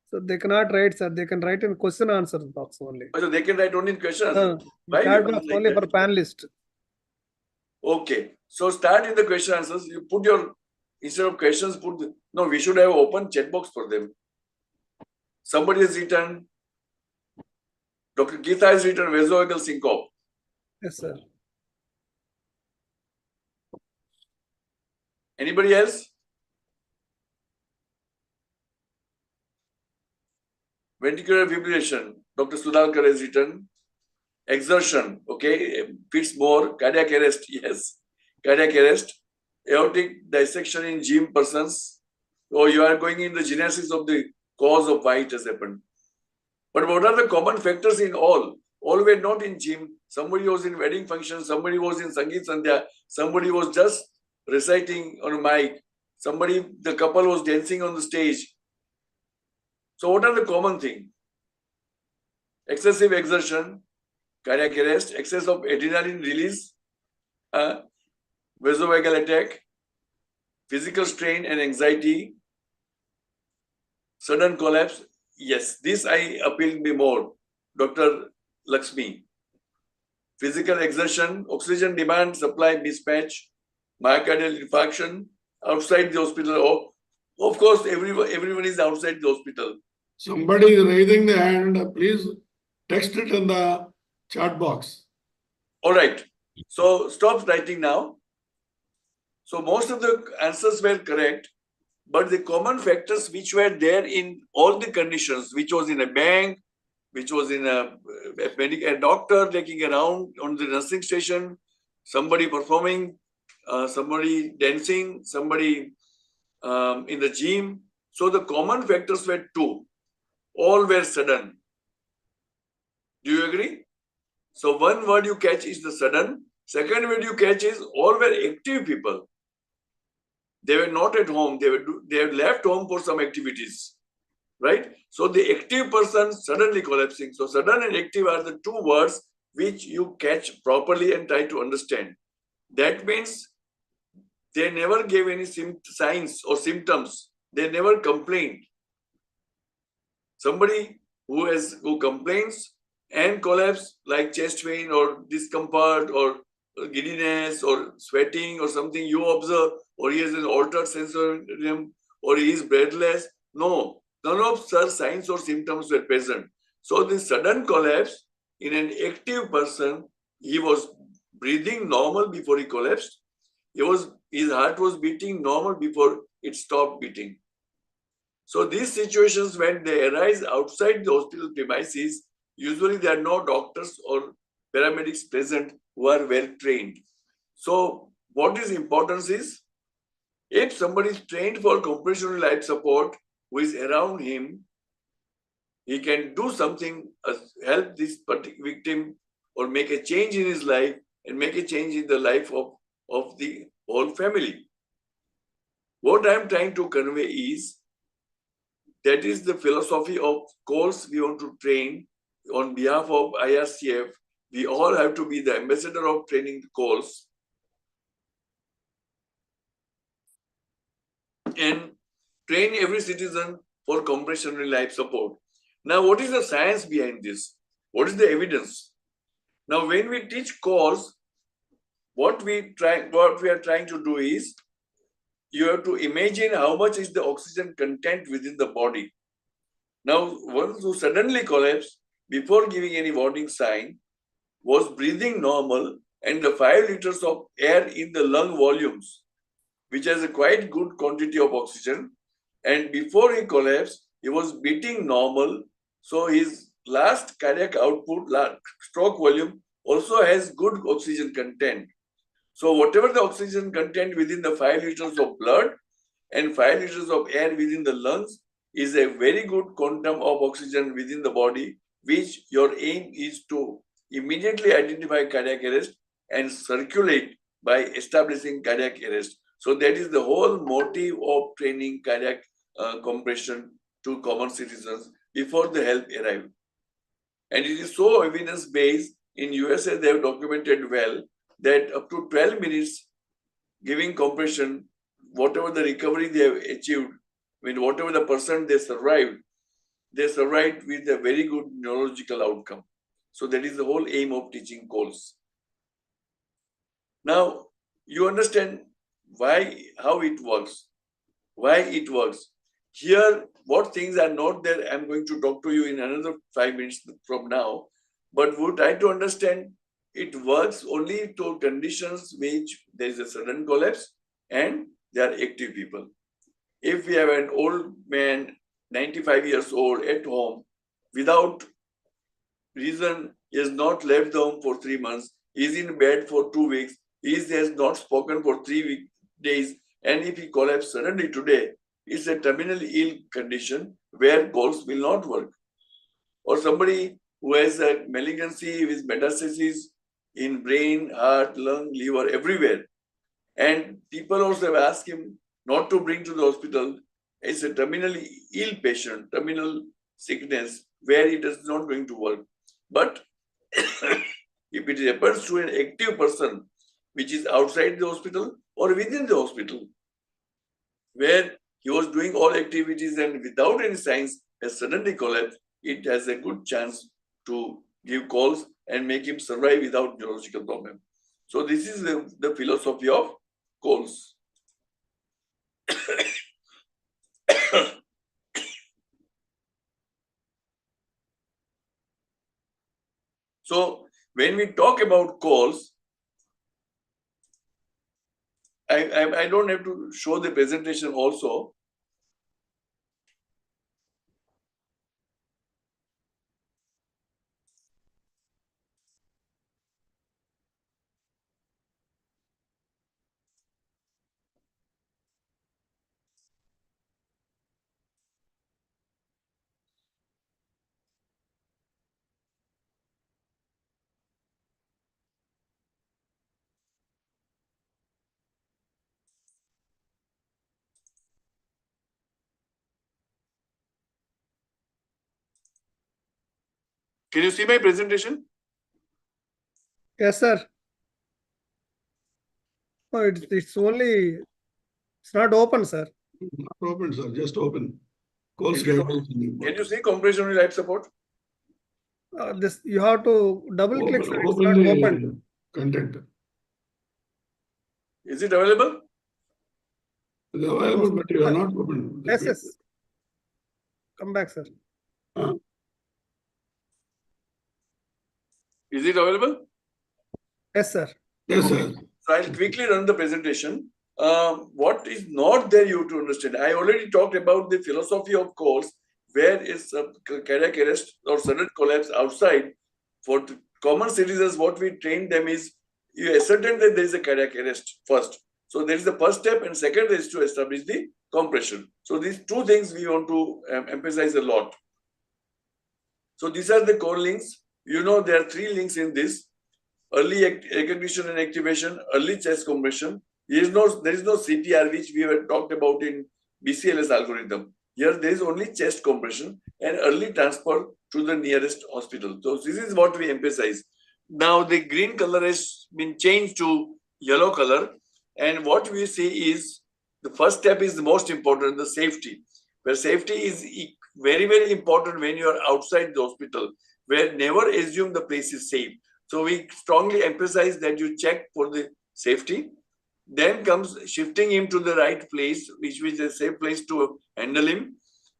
So they cannot write, sir. They can write in question answers box only. So they can write only in questions. Why Chat we box like only that? for panelist. Okay. So start in the question answers. You put your, instead of questions, no, we should have open chat box for them. Somebody has written, Dr. Geeta has written vasovagal syncope. Yes, sir. Anybody else? Ventricular fibrillation, Dr. Sudhakar has written. Exertion, okay, fits more. Cardiac arrest, yes. Cardiac arrest. Aortic dissection in gym persons. Oh, you are going in the genesis of the cause of why it has happened. But what are the common factors in all? All were not in gym. Somebody was in wedding function. Somebody was in Sangeet Sandhya. Somebody was just reciting on a mic. Somebody, the couple was dancing on the stage. So what are the common things? Excessive exertion, cardiac arrest, excess of adrenaline release, vasovagal attack, physical strain and anxiety, sudden collapse. Yes, this I appeal me more, Dr. Lakshmi. Physical exertion, oxygen demand, supply mismatch, myocardial infarction, outside the hospital. Oh, of course, everyone is outside the hospital. Somebody is raising the hand, please text it in the chat box. All right. So stop writing now. So most of the answers were correct, but the common factors which were there in all the conditions, which was in a bank, which was in a doctor taking around on the nursing station, somebody performing, somebody dancing, somebody in the gym. So the common factors were two. All were sudden. Do you agree? So one word you catch is the sudden. Second word you catch is all were active people. They were not at home. They had left home for some activities, right? So the active person suddenly collapsing. So sudden and active are the two words which you catch properly and try to understand. That means they never gave any signs or symptoms. They never complained. Somebody who complains and collapse like chest pain or discomfort or giddiness or sweating or something you observe, or he has an altered sensorium, or he is breathless. No, none of such signs or symptoms were present. So the sudden collapse in an active person, he was breathing normal before he collapsed. His heart was beating normal before it stopped beating. So these situations, when they arise outside the hospital premises, usually there are no doctors or paramedics present who are well trained. So what is importance is, if somebody is trained for compressional life support, who is around him, he can do something, help this particular victim or make a change in his life and make a change in the life of the whole family. What I am trying to convey is, that is the philosophy of course we want to train on behalf of IRCF. We all have to be the ambassador of training the calls and train every citizen for compressionary life support. Now, what is the science behind this? What is the evidence? Now, when we teach calls, what we are trying to do is, you have to imagine how much is the oxygen content within the body. Now, one who suddenly collapsed before giving any warning sign was breathing normal, and the 5 liters of air in the lung volumes, which has a quite good quantity of oxygen. And before he collapsed, he was beating normal. So his last cardiac output, stroke volume, also has good oxygen content. So whatever the oxygen content within the 5 liters of blood and 5 liters of air within the lungs is a very good quantum of oxygen within the body, which your aim is to immediately identify cardiac arrest and circulate by establishing cardiac arrest. So that is the whole motive of training cardiac compression to common citizens before the help arrive. And it is so evidence-based in USA, they have documented well that up to 12 minutes giving compression, whatever the recovery they have achieved, whatever the percent they survived with a very good neurological outcome. So that is the whole aim of teaching calls. Now, you understand how it works. Why it works. Here, what things are not there, I'm going to talk to you in another 5 minutes from now. But we try to understand it works only to conditions which there is a sudden collapse and they are active people. If we have an old man, 95 years old at home, without reason, he has not left the home for 3 months, he is in bed for 2 weeks, he has not spoken for 3 days, and if he collapses suddenly today, it's a terminally ill condition where calls will not work. Or somebody who has a malignancy with metastasis in brain, heart, lung, liver, everywhere. And people also have asked him not to bring to the hospital. It's a terminally ill patient, terminal sickness, where it is not going to work. But if it happens to an active person, which is outside the hospital or within the hospital, where he was doing all activities and without any signs has suddenly collapsed, it has a good chance to give calls and make him survive without neurological problem. So this is the philosophy of calls. So when we talk about calls, I don't have to show the presentation also. Can you see my presentation? Yes, sir. No, it's only, it's not open, sir. Not open, sir, just open. Calls Can guidelines. you see compression only life support? This you have to double click, sir. It's Open not the open. content. Is it available? It's available, but you are not open. Yes, yes. Come back, sir. Is it available? Yes, sir. Yes, sir. So I'll quickly run the presentation. What is not there you to understand? I already talked about the philosophy of calls, where is cardiac arrest or sudden collapse outside. For common citizens, what we train them is you ascertain that there is a cardiac arrest first. So there is the first step, and second is to establish the compression. So these two things we want to emphasize a lot. So these are the core links. You know there are 3 links in this: early recognition and activation, early chest compression. There is no CPR, which we have talked about in BCLS algorithm. Here there is only chest compression and early transfer to the nearest hospital. So this is what we emphasize. Now the green color has been changed to yellow color, and what we see is the first step is the most important, the safety. Where safety is very, very important when you are outside the hospital, where never assume the place is safe. So we strongly emphasize that you check for the safety. Then comes shifting him to the right place, which is a safe place to handle him.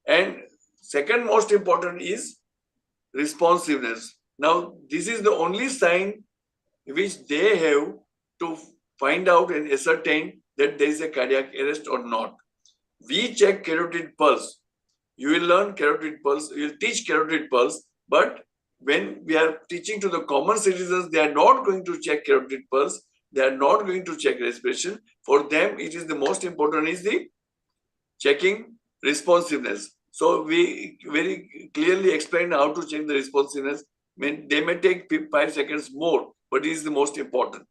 And second most important is responsiveness. Now, this is the only sign which they have to find out and ascertain that there is a cardiac arrest or not. We check carotid pulse. You will learn carotid pulse, you will teach carotid pulse, but when we are teaching to the common citizens, they are not going to check carotid pulse, they are not going to check respiration. For them, it is the most important is the checking responsiveness. So we very clearly explain how to check the responsiveness. They may take 5 seconds more, but it is the most important.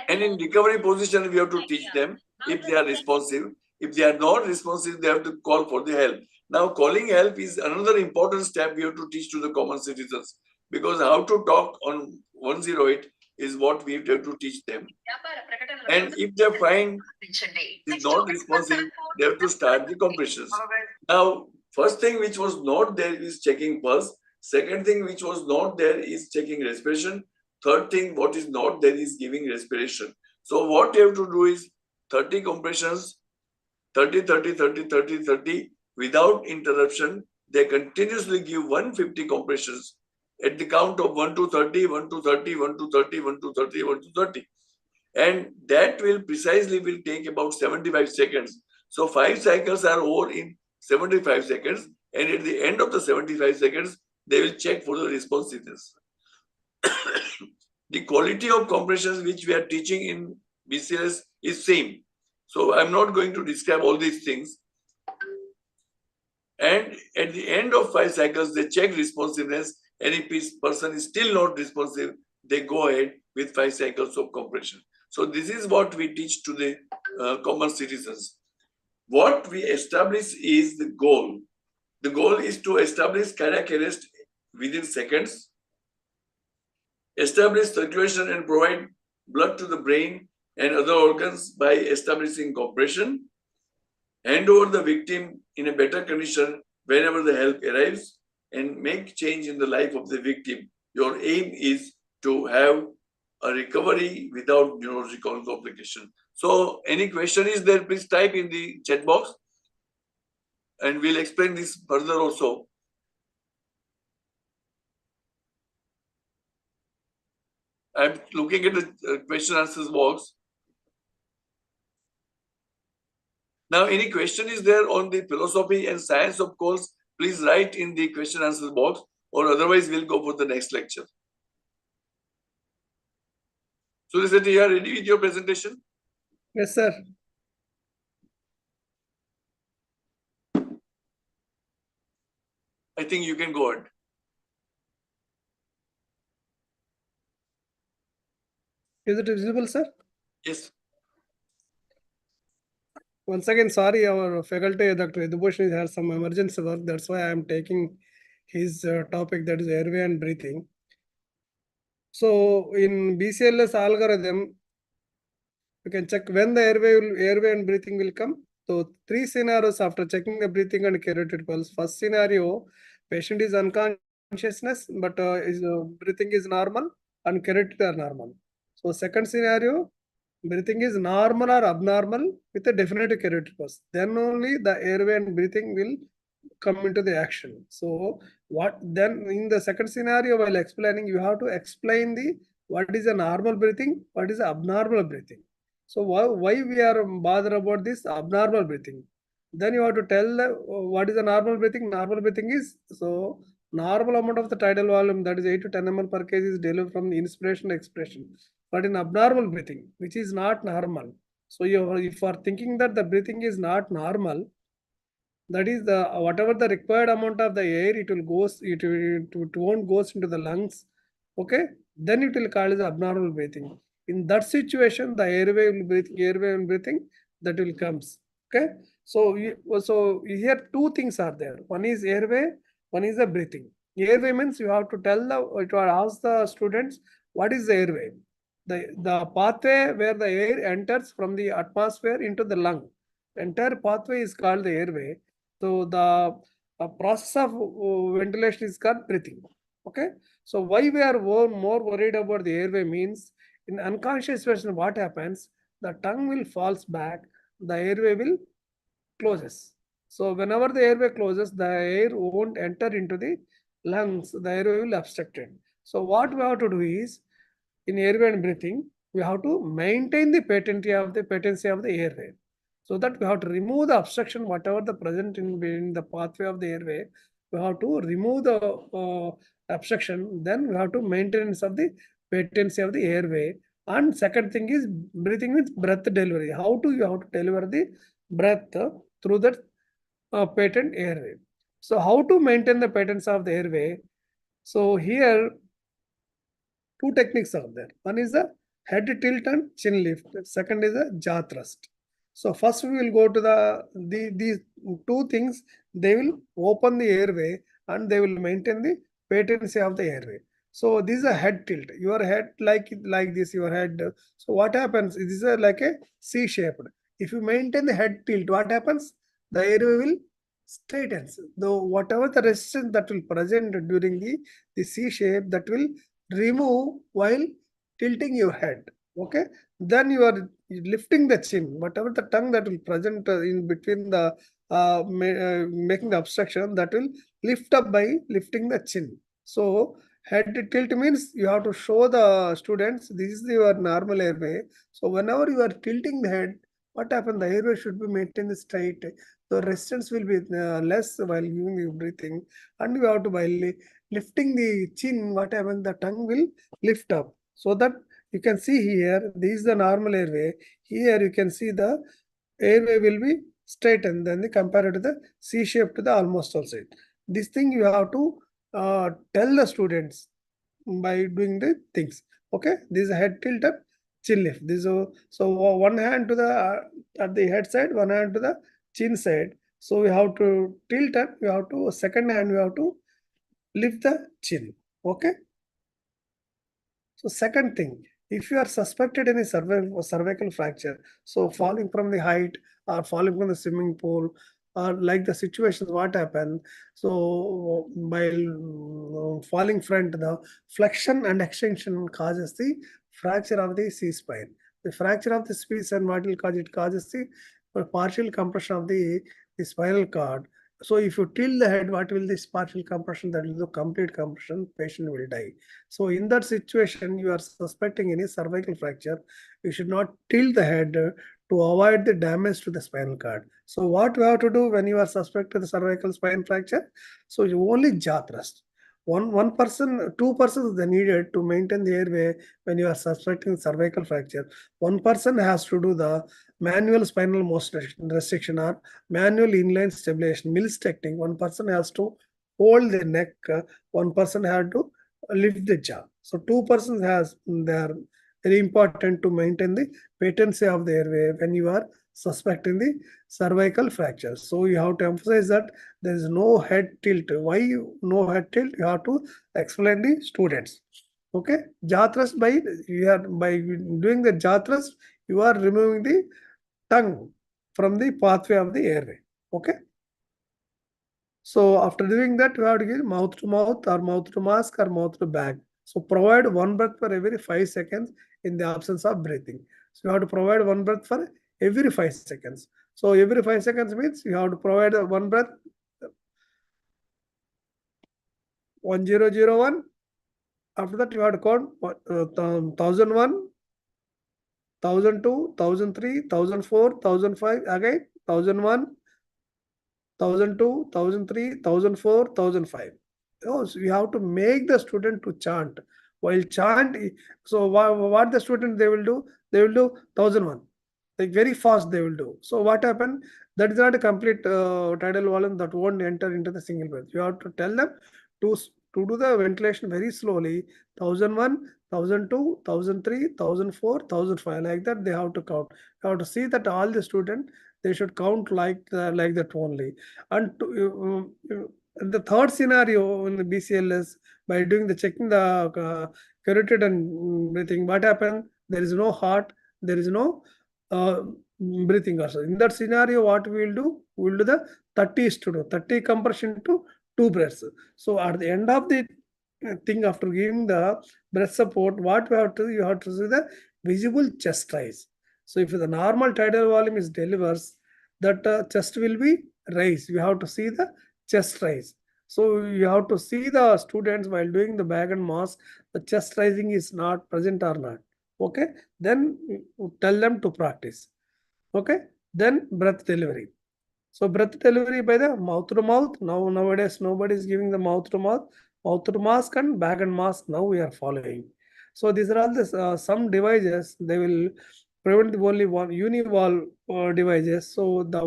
And in recovery position, we have to teach them if they are responsive. If they are not responsive, they have to call for the help. Now, calling help is another important step we have to teach to the common citizens. because how to talk on 108 is what we have to teach them. And if they find is not responsive, they have to start the compressions. Now, first thing which was not there is checking pulse. Second thing which was not there is checking respiration. Third thing what is not there is giving respiration. So what you have to do is 30 compressions, 30, 30, 30, 30, 30 without interruption. They continuously give 150 compressions at the count of 1 to 30, 1 to 30, 1 to 30, 1 to 30, 1 to 30. And that will take about 75 seconds. So 5 cycles are over in 75 seconds. And at the end of the 75 seconds, they will check for the responsiveness. The quality of compressions which we are teaching in BCLS is same. So I'm not going to describe all these things. And at the end of 5 cycles, they check responsiveness. And if this person is still not responsive, they go ahead with 5 cycles of compression. So this is what we teach to the common citizens. What we establish is the goal. The goal is to establish cardiac arrest within seconds, establish circulation and provide blood to the brain and other organs by establishing compression, hand over the victim in a better condition whenever the help arrives, and make change in the life of the victim. Your aim is to have a recovery without neurological complication. So any question is there, please type in the chat box and we'll explain this further also. I'm looking at the question answers box. Now, any question is there on the philosophy and science of course, please write in the question answers box, or otherwise we'll go for the next lecture. So, you are ready with your presentation? Yes, sir. I think you can go ahead. Is it visible, sir? Yes. Once again, sorry, our faculty, Dr. Edubhushan, has some emergency work. That's why I am taking his topic, that is airway and breathing. So in BCLS algorithm, you can check when the airway and breathing will come. So 3 scenarios after checking the breathing and carotid pulse. First scenario, patient is unconsciousness, but breathing is normal and carotid are normal. So second scenario, breathing is normal or abnormal with a definite carotid pulse. Then only the airway and breathing will come into the action. So what then in the second scenario, while explaining, you have to explain what is a normal breathing, what is abnormal breathing. So why we are bothered about this abnormal breathing? Then you have to tell what is the normal breathing. Normal breathing is normal amount of the tidal volume, that is 8 to 10 ml per kg, is delivered from the inspiration to expiration. But in abnormal breathing, which is not normal. So if you are thinking that the breathing is not normal, that is the whatever the required amount of the air, it won't goes into the lungs. Okay, then it will call as abnormal breathing. In that situation, the airway and breathing that will comes. Okay, so here two things are there. One is airway, one is the breathing. Airway means you have to ask the students what is the airway. The pathway where the air enters from the atmosphere into the lung. Entire pathway is called the airway. So the process of ventilation is called breathing. Okay. So why we are more worried about the airway means in unconscious situation what happens? The tongue will falls back, the airway will closes. So whenever the airway closes, the air won't enter into the lungs. The airway will obstructed. So what we have to do is in airway and breathing, we have to maintain the patency of the airway. So that we have to remove the obstruction, whatever the present in the pathway of the airway, we have to remove the obstruction. Then we have to maintenance of the patency of the airway. And second thing is breathing with breath delivery. You have to deliver the breath through that patent airway. So how to maintain the patents of the airway? So here two techniques are there. One is the head tilt and chin lift. Second is the jaw thrust. So first we will go to these two things. They will open the airway and they will maintain the patency of the airway. So this is a head tilt. Your head like this, your head. So what happens? This is like a C shaped. If you maintain the head tilt, what happens? The airway will straightens. Though whatever the resistance that will present during the C shape, that will remove while tilting your head. Okay. Then you are lifting the chin. Whatever the tongue that will present in between the making the obstruction, that will lift up by lifting the chin. So head tilt means you have to show the students this is your normal airway. So whenever you are tilting the head, what happens? The airway should be maintained straight. The resistance will be less while giving you breathing, and you have to while lifting the chin. What happens? The tongue will lift up, so that you can see here. This is the normal airway. Here you can see the airway will be straightened. Then compared to the C shape to the almost all side. This thing you have to tell the students by doing the things. Okay, this is a head tilt up, chin lift. This is so one hand to the at the head side, one hand to the chin side. So we have to tilt up. We have to second hand. We have to lift the chin. Okay. So second thing, if you are suspected any cervical fracture, so falling from the height or falling from the swimming pool, or like the situations what happened, so while falling front, the flexion and extension causes the fracture of the C spine. The fracture of the C spine, what will cause? It causes the partial compression of the spinal cord. So if you tilt the head, what will this partial compression? That will be complete compression, patient will die. So in that situation, you are suspecting any cervical fracture, you should not tilt the head to avoid the damage to the spinal cord. So what you have to do when you are suspected the cervical spine fracture? So you only jaw thrust. One person, two persons are needed to maintain the airway when you are suspecting cervical fracture. One person has to do the manual spinal motion restriction or manual inline stabilization, Mills technique. One person has to hold the neck. One person has to lift the jaw. So two persons they are very important to maintain the patency of the airway when you are suspecting the cervical fracture. So you have to emphasize that there is no head tilt. Why no head tilt? You have to explain the students. Okay, jaw thrust by doing the jaw thrust, you are removing the tongue from the pathway of the airway. Okay. So after doing that, we have to give mouth to mouth or mouth to mask or mouth to bag. So provide one breath for every 5 seconds in the absence of breathing. So you have to provide one breath for every 5 seconds. So every 5 seconds means you have to provide one breath 1001. After that, you have to count 1001, 1002, 1003, 1004, 1005, again 1001, 1002, 1003, 1004, 1005. Oh, so you have to make the student to chant. While chant, so what the student they will do? They will do 1001. Like very fast they will do. So what happened? That is not a complete tidal volume that won't enter into the single breath. You have to tell them to to do the ventilation very slowly. 1001, 1002, 1003, 1004, 1005. Like that they have to count. You have to see that all the student they should count like that only. And the third scenario in the BCLS, by doing the checking the carotid and breathing, what happened? There is no heart, there is no uh, breathing also. In that scenario, what we will do? We will do the 30 is to do 30 compression to 2 breaths. So at the end of the thing, after giving the breath support, what we have to do? You have to see the visible chest rise. So if the normal tidal volume is delivers, that chest will be raised. You have to see the chest rise. So you have to see the students while doing the bag and mask, the chest rising is not present or not. Okay, then tell them to practice. Okay, then breath delivery. So breath delivery by the mouth to mouth. Nowadays nobody is giving the mouth to mask and bag and mask. Now we are following. So these are all the some devices. They will prevent the only one univalve devices. So the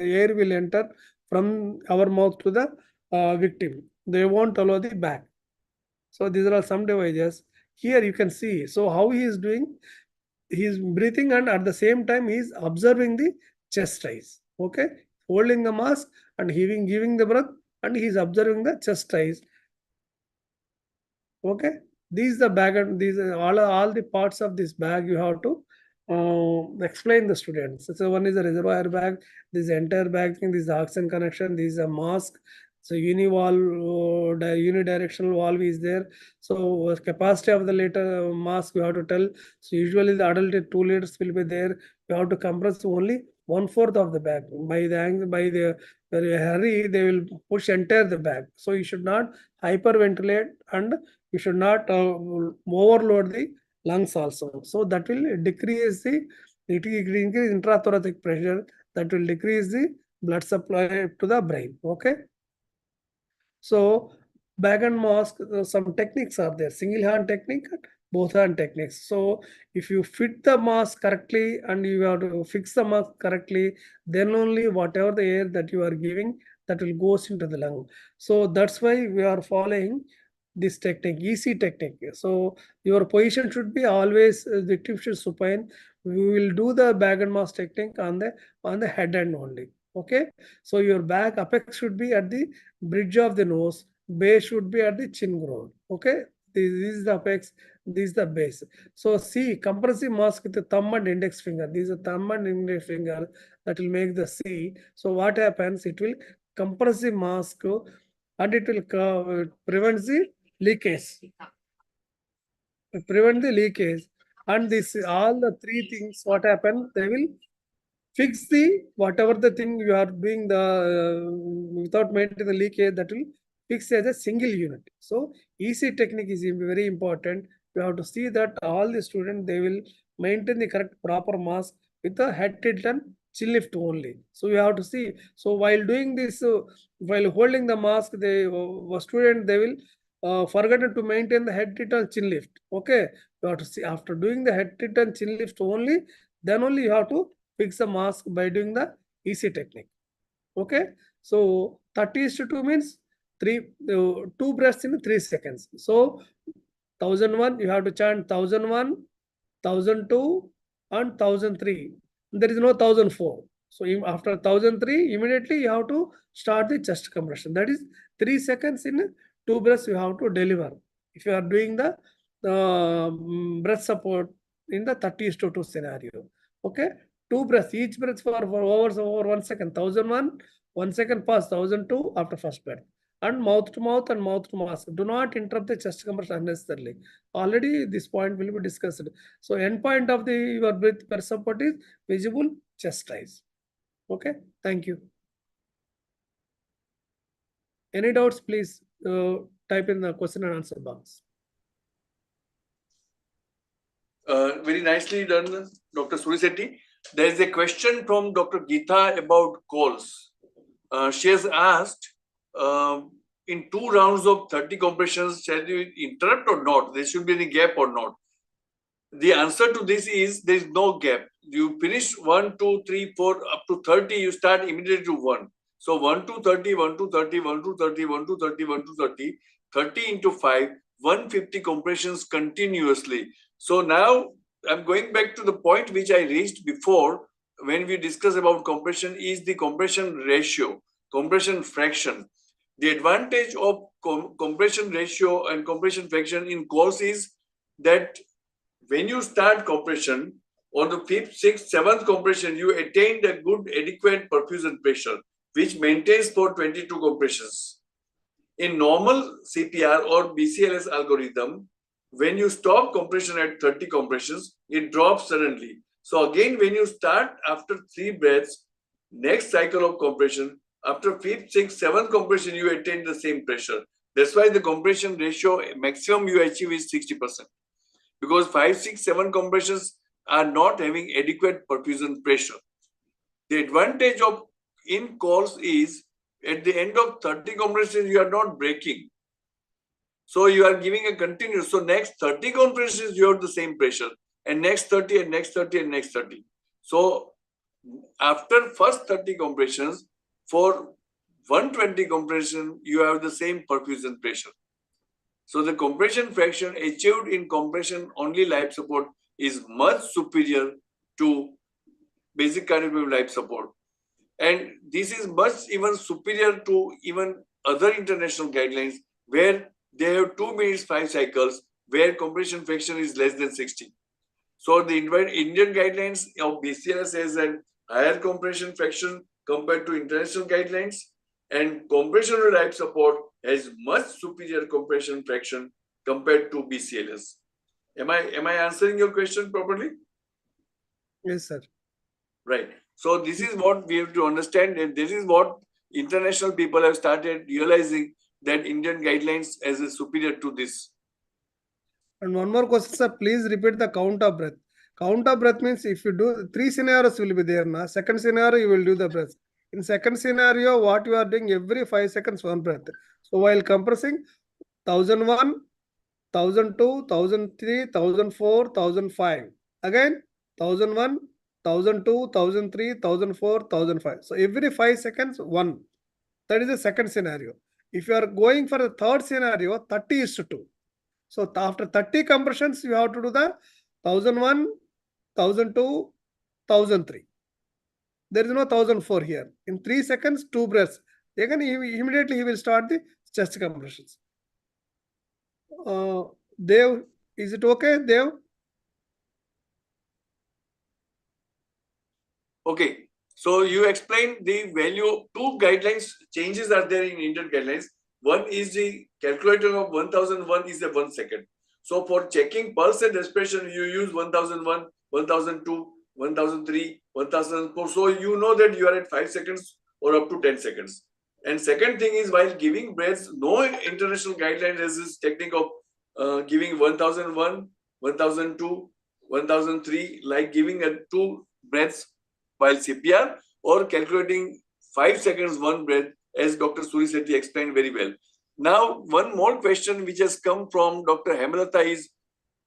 air will enter from our mouth to the victim. They won't allow the bag. So these are all some devices. Here you can see. So how he is doing? He is breathing and at the same time he is observing the chest rise. Okay, holding the mask and giving the breath, and he is observing the chest rise. Okay, these the bag and these are all the parts of this bag you have to explain the students. So one is the reservoir bag, this entire bag thing, this is the oxygen connection, this is a mask. So unidirectional valve is there. So capacity of the liter mask you have to tell. So usually the adult 2 liters will be there. You have to compress only 1/4 of the bag. By the very hurry, they will push entire the bag. So you should not hyperventilate and you should not overload the lungs also. So that will decrease it will increase intrathoracic pressure. That will decrease the blood supply to the brain. Okay. So bag and mask, some techniques are there. Single hand technique, both hand techniques. So if you fit the mask correctly and you have to fix the mask correctly, then only whatever the air that you are giving, that will goes into the lung. So that's why we are following this technique, easy technique. So your position should be always victim should supine. We will do the bag and mask technique on the head end only. Okay. So your back apex should be at the bridge of the nose, base should be at the chin ground. Okay, this is the apex, this is the base. So C, compressive mask with the thumb and index finger. These are thumb and index finger that will make the C. So what happens? It will compressive mask and it will prevent the leakage. Prevent the leakage. And this all the three things. What happen? They will fix the whatever the thing you are doing the without maintaining the leakage, that will fix as a single unit. So easy technique is very important. You have to see that all the students they will maintain the correct proper mask with the head tilt and chin lift only. So you have to see. So while doing this, while holding the mask, the student they will forget to maintain the head tilt and chin lift. Okay, you have to see after doing the head tilt and chin lift only, then only you have to fix the mask by doing the easy technique. Okay, so 30:2 means two breaths in 3 seconds. So 1001 you have to chant 1001, 1002 and 1003. There is no 1004. So after 1003 immediately you have to start the chest compression. That is 3 seconds in two breaths you have to deliver. If you are doing the breath support in the 30:2 scenario. Okay, two breaths, each breath for over 1 second. 1001, 1 second pause, 1002 after first breath. And mouth to mouth and mouth to mask. Do not interrupt the chest compression unnecessarily. Already this point will be discussed. So end point of the your breath per support is visible chest rise. Okay, thank you. Any doubts, please type in the question and answer box. Very nicely done, Dr. Surisetti. There is a question from Dr. Geeta about calls. She has asked, in 2 rounds of 30 compressions, shall you interrupt or not? There should be any gap or not? The answer to this is there is no gap. You finish 1, 2, 3, 4, up to 30, you start immediately to 1. So 1 to 30, 1 to 30, 1 to 30, 1 to 30, 1 to 30, 30 into 5, 150 compressions continuously. So now I'm going back to the point which I reached before when we discussed about compression is the compression ratio, compression fraction. The advantage of compression ratio and compression fraction in calls is that when you start compression, on the 5th, 6th, 7th compression, you attained a good adequate perfusion pressure, which maintains for 22 compressions. In normal CPR or BCLS algorithm, when you stop compression at 30 compressions, it drops suddenly. So again, when you start after 3 breaths, next cycle of compression, after 5th, 6th, 7th compression, you attain the same pressure. That's why the compression ratio maximum you achieve is 60%. Because 5, 6, 7 compressions are not having adequate perfusion pressure. The advantage of in calls is at the end of 30 compressions, you are not breaking. So you are giving a continuous. So next 30 compressions, you have the same pressure. And next 30 and next 30 and next 30. So after first 30 compressions, for 120 compression, you have the same perfusion pressure. So the compression fraction achieved in compression only life support is much superior to basic cardiopulmonary life support. And this is much even superior to even other international guidelines where they have 2 minutes 5 cycles where compression fraction is less than 60. So the Indian guidelines of BCLS says a higher compression fraction compared to international guidelines, and compression derived support has much superior compression fraction compared to BCLS. Am I answering your question properly? Yes, sir. Right. So this is what we have to understand, and this is what international people have started realizing, that Indian guidelines as a superior to this. And one more question, sir. Please repeat the count of breath. Count of breath means if you do 3 scenarios will be there. Na? Second scenario, you will do the breath. In second scenario, what you are doing every 5 seconds, one breath. So while compressing, 1001, 1002, 1003, 1004, 1005. Again, 1001, 1002, 1003, 1004, 1005. So every 5 seconds, one. That is the second scenario. If you are going for the third scenario, 30:2. So after 30 compressions, you have to do the 1001, 1002, 1003. There is no 1004 here. In 3 seconds, 2 breaths. Again, immediately he will start the chest compressions. Dev, is it okay, Dev? Okay. So you explained the value. 2 guidelines changes are there in Indian guidelines. One is the calculator of 1001 is a 1 second. So for checking pulse and respiration, you use 1001, 1002, 1003, 1004. So you know that you are at 5 seconds or up to 10 seconds. And second thing is, while giving breaths, no international guideline has this technique of giving 1001, 1002, 1003, like giving 2 breaths while CPR, or calculating 5 seconds one breath, as Dr. Suri Sethi explained very well. Now, one more question which has come from Dr. Hemalata is,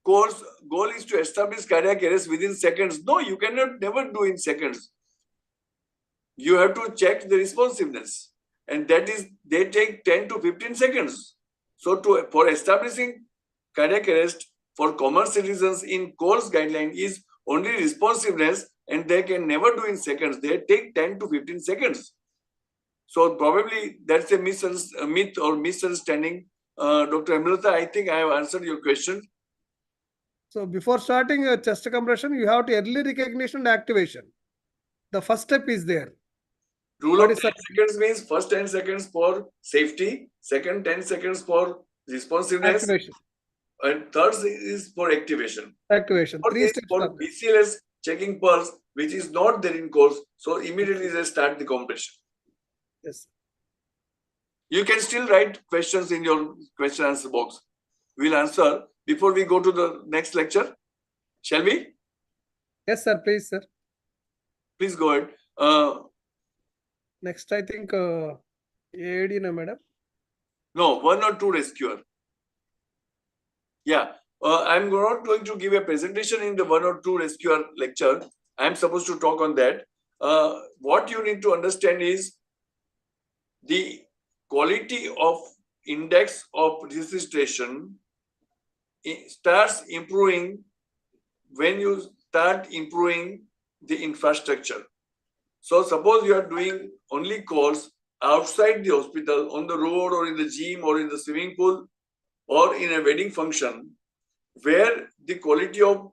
course goal is to establish cardiac arrest within seconds. No, you cannot never do in seconds. You have to check the responsiveness, and that is, they take 10 to 15 seconds. So for establishing cardiac arrest for common citizens in course guideline is only responsiveness, and they can never do in seconds. They take 10 to 15 seconds. So probably that's a myth or misunderstanding. Dr. Amrita, I think I have answered your question. So before starting a chest compression, you have to early recognition and activation. The first step is there. Rule of 10 seconds means first 10 seconds for safety, second 10 seconds for responsiveness, activation, and third is for activation. Activation. Fourth 3 is steps. for BCLS checking pulse, which is not there in course. So immediately they start the compression. Yes. You can still write questions in your question answer box. We'll answer before we go to the next lecture. Shall we? Yes, sir. Please, sir. Please go ahead. Next, I think AAD, na, madam? No, 1 or 2 rescuer. Yeah. I'm not going to give a presentation in the 1 or 2 rescuer lecture. I'm supposed to talk on that. What you need to understand is the quality of index of resuscitation starts improving when you start improving the infrastructure. So suppose you are doing only calls outside the hospital, on the road or in the gym or in the swimming pool or in a wedding function, where the quality of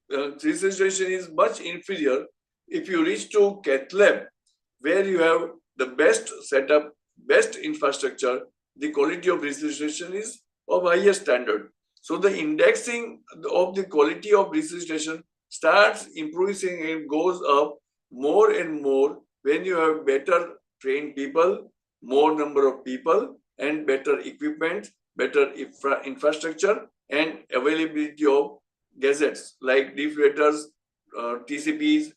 resuscitation is much inferior. If you reach to cath lab, where you have the best setup, best infrastructure, the quality of resuscitation is of higher standard. So the indexing of the quality of resuscitation starts improving and goes up more and more when you have better trained people, more number of people, and better equipment, better infrastructure, and availability of gadgets like defibrillators, TCPs,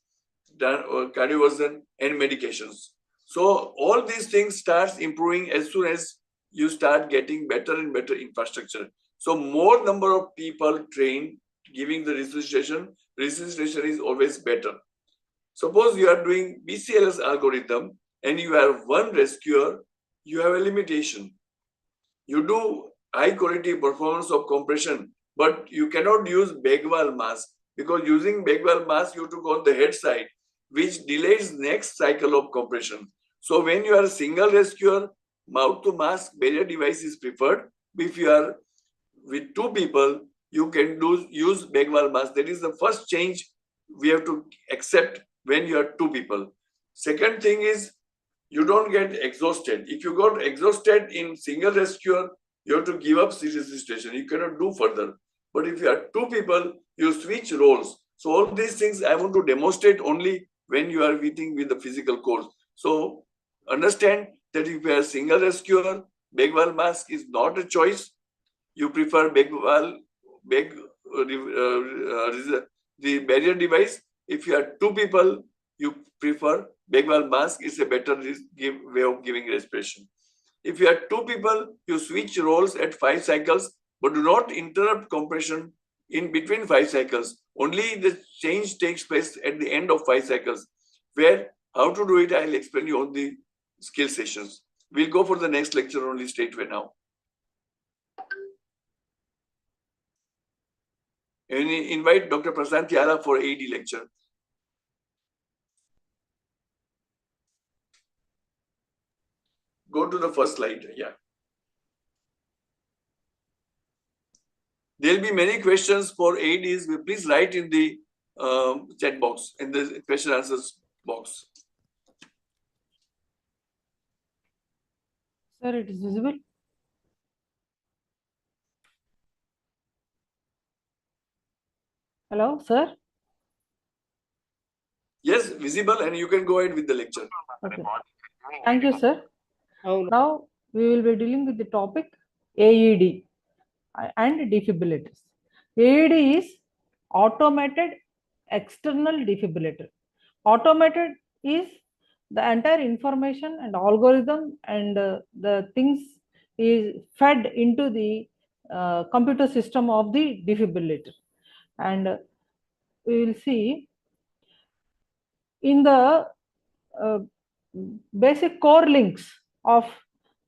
cardioversion, and medications. So all these things starts improving as soon as you start getting better and better infrastructure. So more number of people trained giving the resuscitation is always better. Suppose you are doing BCLS algorithm and you have 1 rescuer, you have a limitation. You do high quality performance of compression, but you cannot use Bagwell mask, because using Bagwell mask you took on the head side, which delays next cycle of compression. So when you are a single rescuer, mouth to mask barrier device is preferred. if you are with two people, you can use bag wall mask. That is the first change we have to accept when you are two people. Second thing is, you don't get exhausted. If you got exhausted in single rescuer, you have to give up resuscitation. You cannot do further. But if you are two people, you switch roles. So all these things I want to demonstrate only when you are meeting with the physical course. So understand that if you are single rescuer, bag wall mask is not a choice. You prefer bag the barrier device. If you are two people, you prefer bag wall mask is a better way of giving respiration. If you are two people, you switch roles at 5 cycles, but do not interrupt compression in between 5 cycles. Only the change takes place at the end of 5 cycles. Where how to do it, I'll explain you on the skill sessions. We'll go for the next lecture only straight away now. And invite Dr. Prasant Tiara for AD lecture. Go to the first slide. Yeah. There'll be many questions for ADs. Please write in the chat box, in the question answers box. Sir, it is visible. Hello, sir. Yes, visible, and you can go ahead with the lecture. Okay. Thank you, sir. Oh, Now we will be dealing with the topic AED and defibrillators. AED is automated external defibrillator. Automated is the entire information and algorithm and the things is fed into the computer system of the defibrillator. And we will see in the basic core links of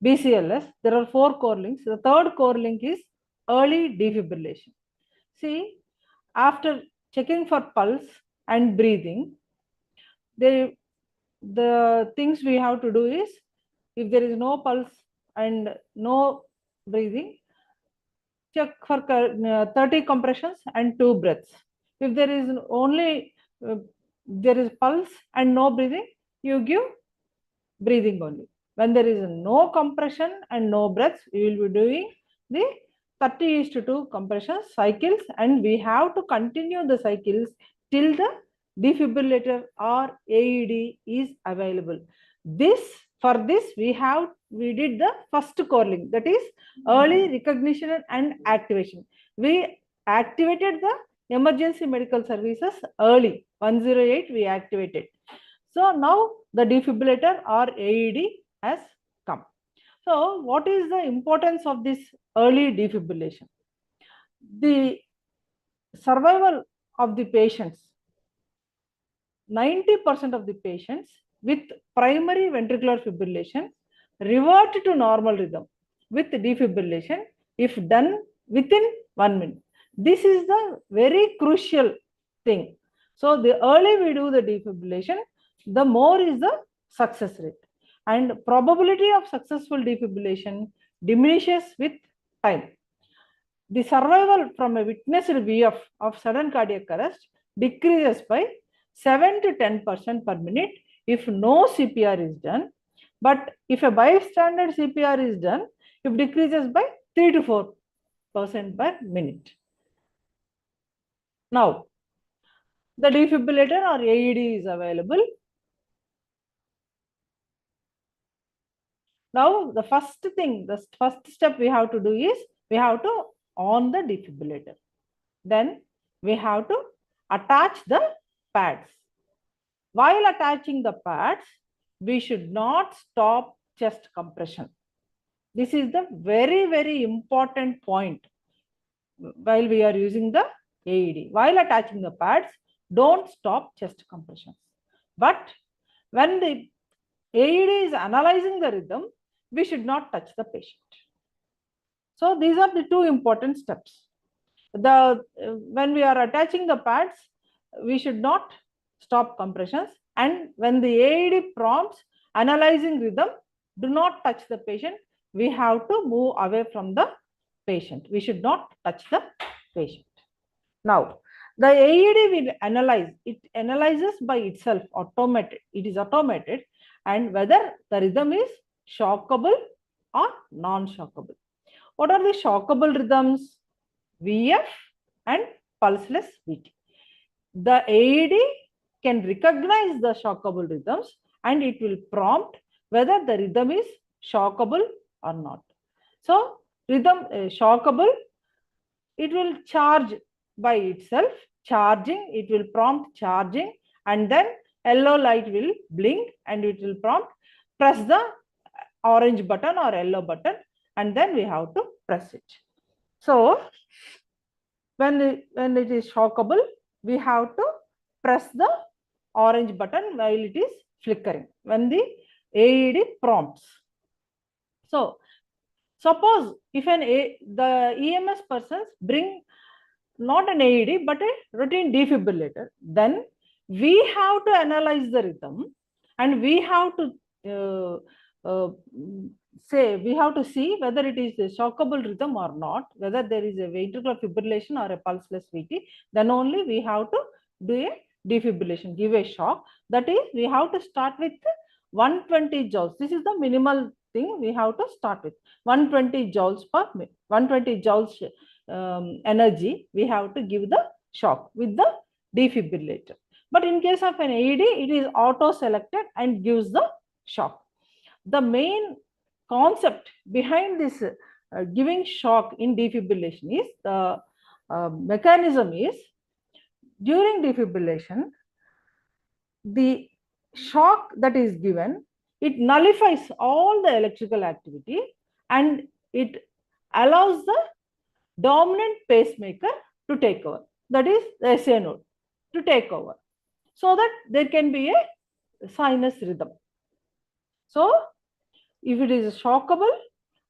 BCLS, there are 4 core links. The third core link is early defibrillation. See, after checking for pulse and breathing, the things we have to do is, if there is no pulse and no breathing, check for 30 compressions and 2 breaths. If there is only there is pulse and no breathing, you give breathing only. When there is no compression and no breaths, we will be doing the 30:2 compression cycles, and we have to continue the cycles till the defibrillator or AED is available. For this we did the first core link, that is early recognition and activation. We activated the emergency medical services early, 108 we activated. So now the defibrillator or AED has come. So what is the importance of this early defibrillation? The survival of the patients, 90% of the patients with primary ventricular fibrillation revert to normal rhythm with defibrillation if done within 1 minute. This is the very crucial thing. So the early we do the defibrillation, the more is the success rate, and probability of successful defibrillation diminishes with time. The survival from a witnessed VF of sudden cardiac arrest decreases by 7 to 10% per minute if no CPR is done, but if a bystander CPR is done, it decreases by 3 to 4% per minute. Now, the defibrillator or AED is available. Now, the first step we have to do is, we have to on the defibrillator. Then we have to attach the pads. While attaching the pads, we should not stop chest compression. This is the very, very important point while we are using the AED. While attaching the pads, don't stop chest compressions. But when the AED is analyzing the rhythm, we should not touch the patient. So these are the 2 important steps. When we are attaching the pads, we should not stop compressions, and when the AED prompts analyzing rhythm, do not touch the patient. We have to move away from the patient. We should not touch the patient. Now, the AED will analyze, it analyzes by itself, automated, it is automated, and whether the rhythm is shockable or non-shockable. What are the shockable rhythms? VF and pulseless VT. The AED can recognize the shockable rhythms and it will prompt whether the rhythm is shockable or not. So, rhythm shockable, it will charge by itself, charging, it will prompt charging, and then yellow light will blink and it will prompt press the orange button or yellow button, and then we have to press it. So, when it is shockable, we have to press the orange button while it is flickering, when the AED prompts. So, suppose if the EMS persons bring not an AED but a routine defibrillator, then we have to analyze the rhythm and we have to we have to see whether it is a shockable rhythm or not, whether there is a ventricular fibrillation or a pulseless VT. Then only we have to do a defibrillation, give a shock. That is, we have to start with 120 joules. This is the minimal thing we have to start with. 120 joules per minute, 120 joules energy we have to give the shock with the defibrillator. But in case of an AED, it is auto selected and gives the shock. The main concept behind this giving shock in defibrillation is the mechanism is, during defibrillation, the shock that is given, it nullifies all the electrical activity and it allows the dominant pacemaker to take over, that is the SA node to take over, so that there can be a sinus rhythm. So, if it is shockable,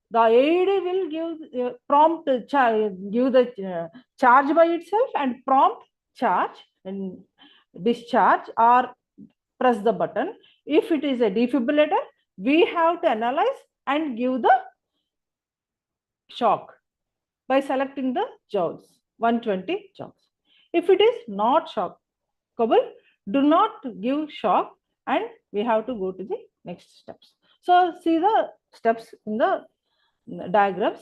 the AED will give prompt give the charge by itself and prompt charge and discharge or press the button. If it is a defibrillator, we have to analyze and give the shock by selecting the joules, 120 joules. If it is not shockable, do not give shock and we have to go to the next steps. So, see the steps in the diagrams.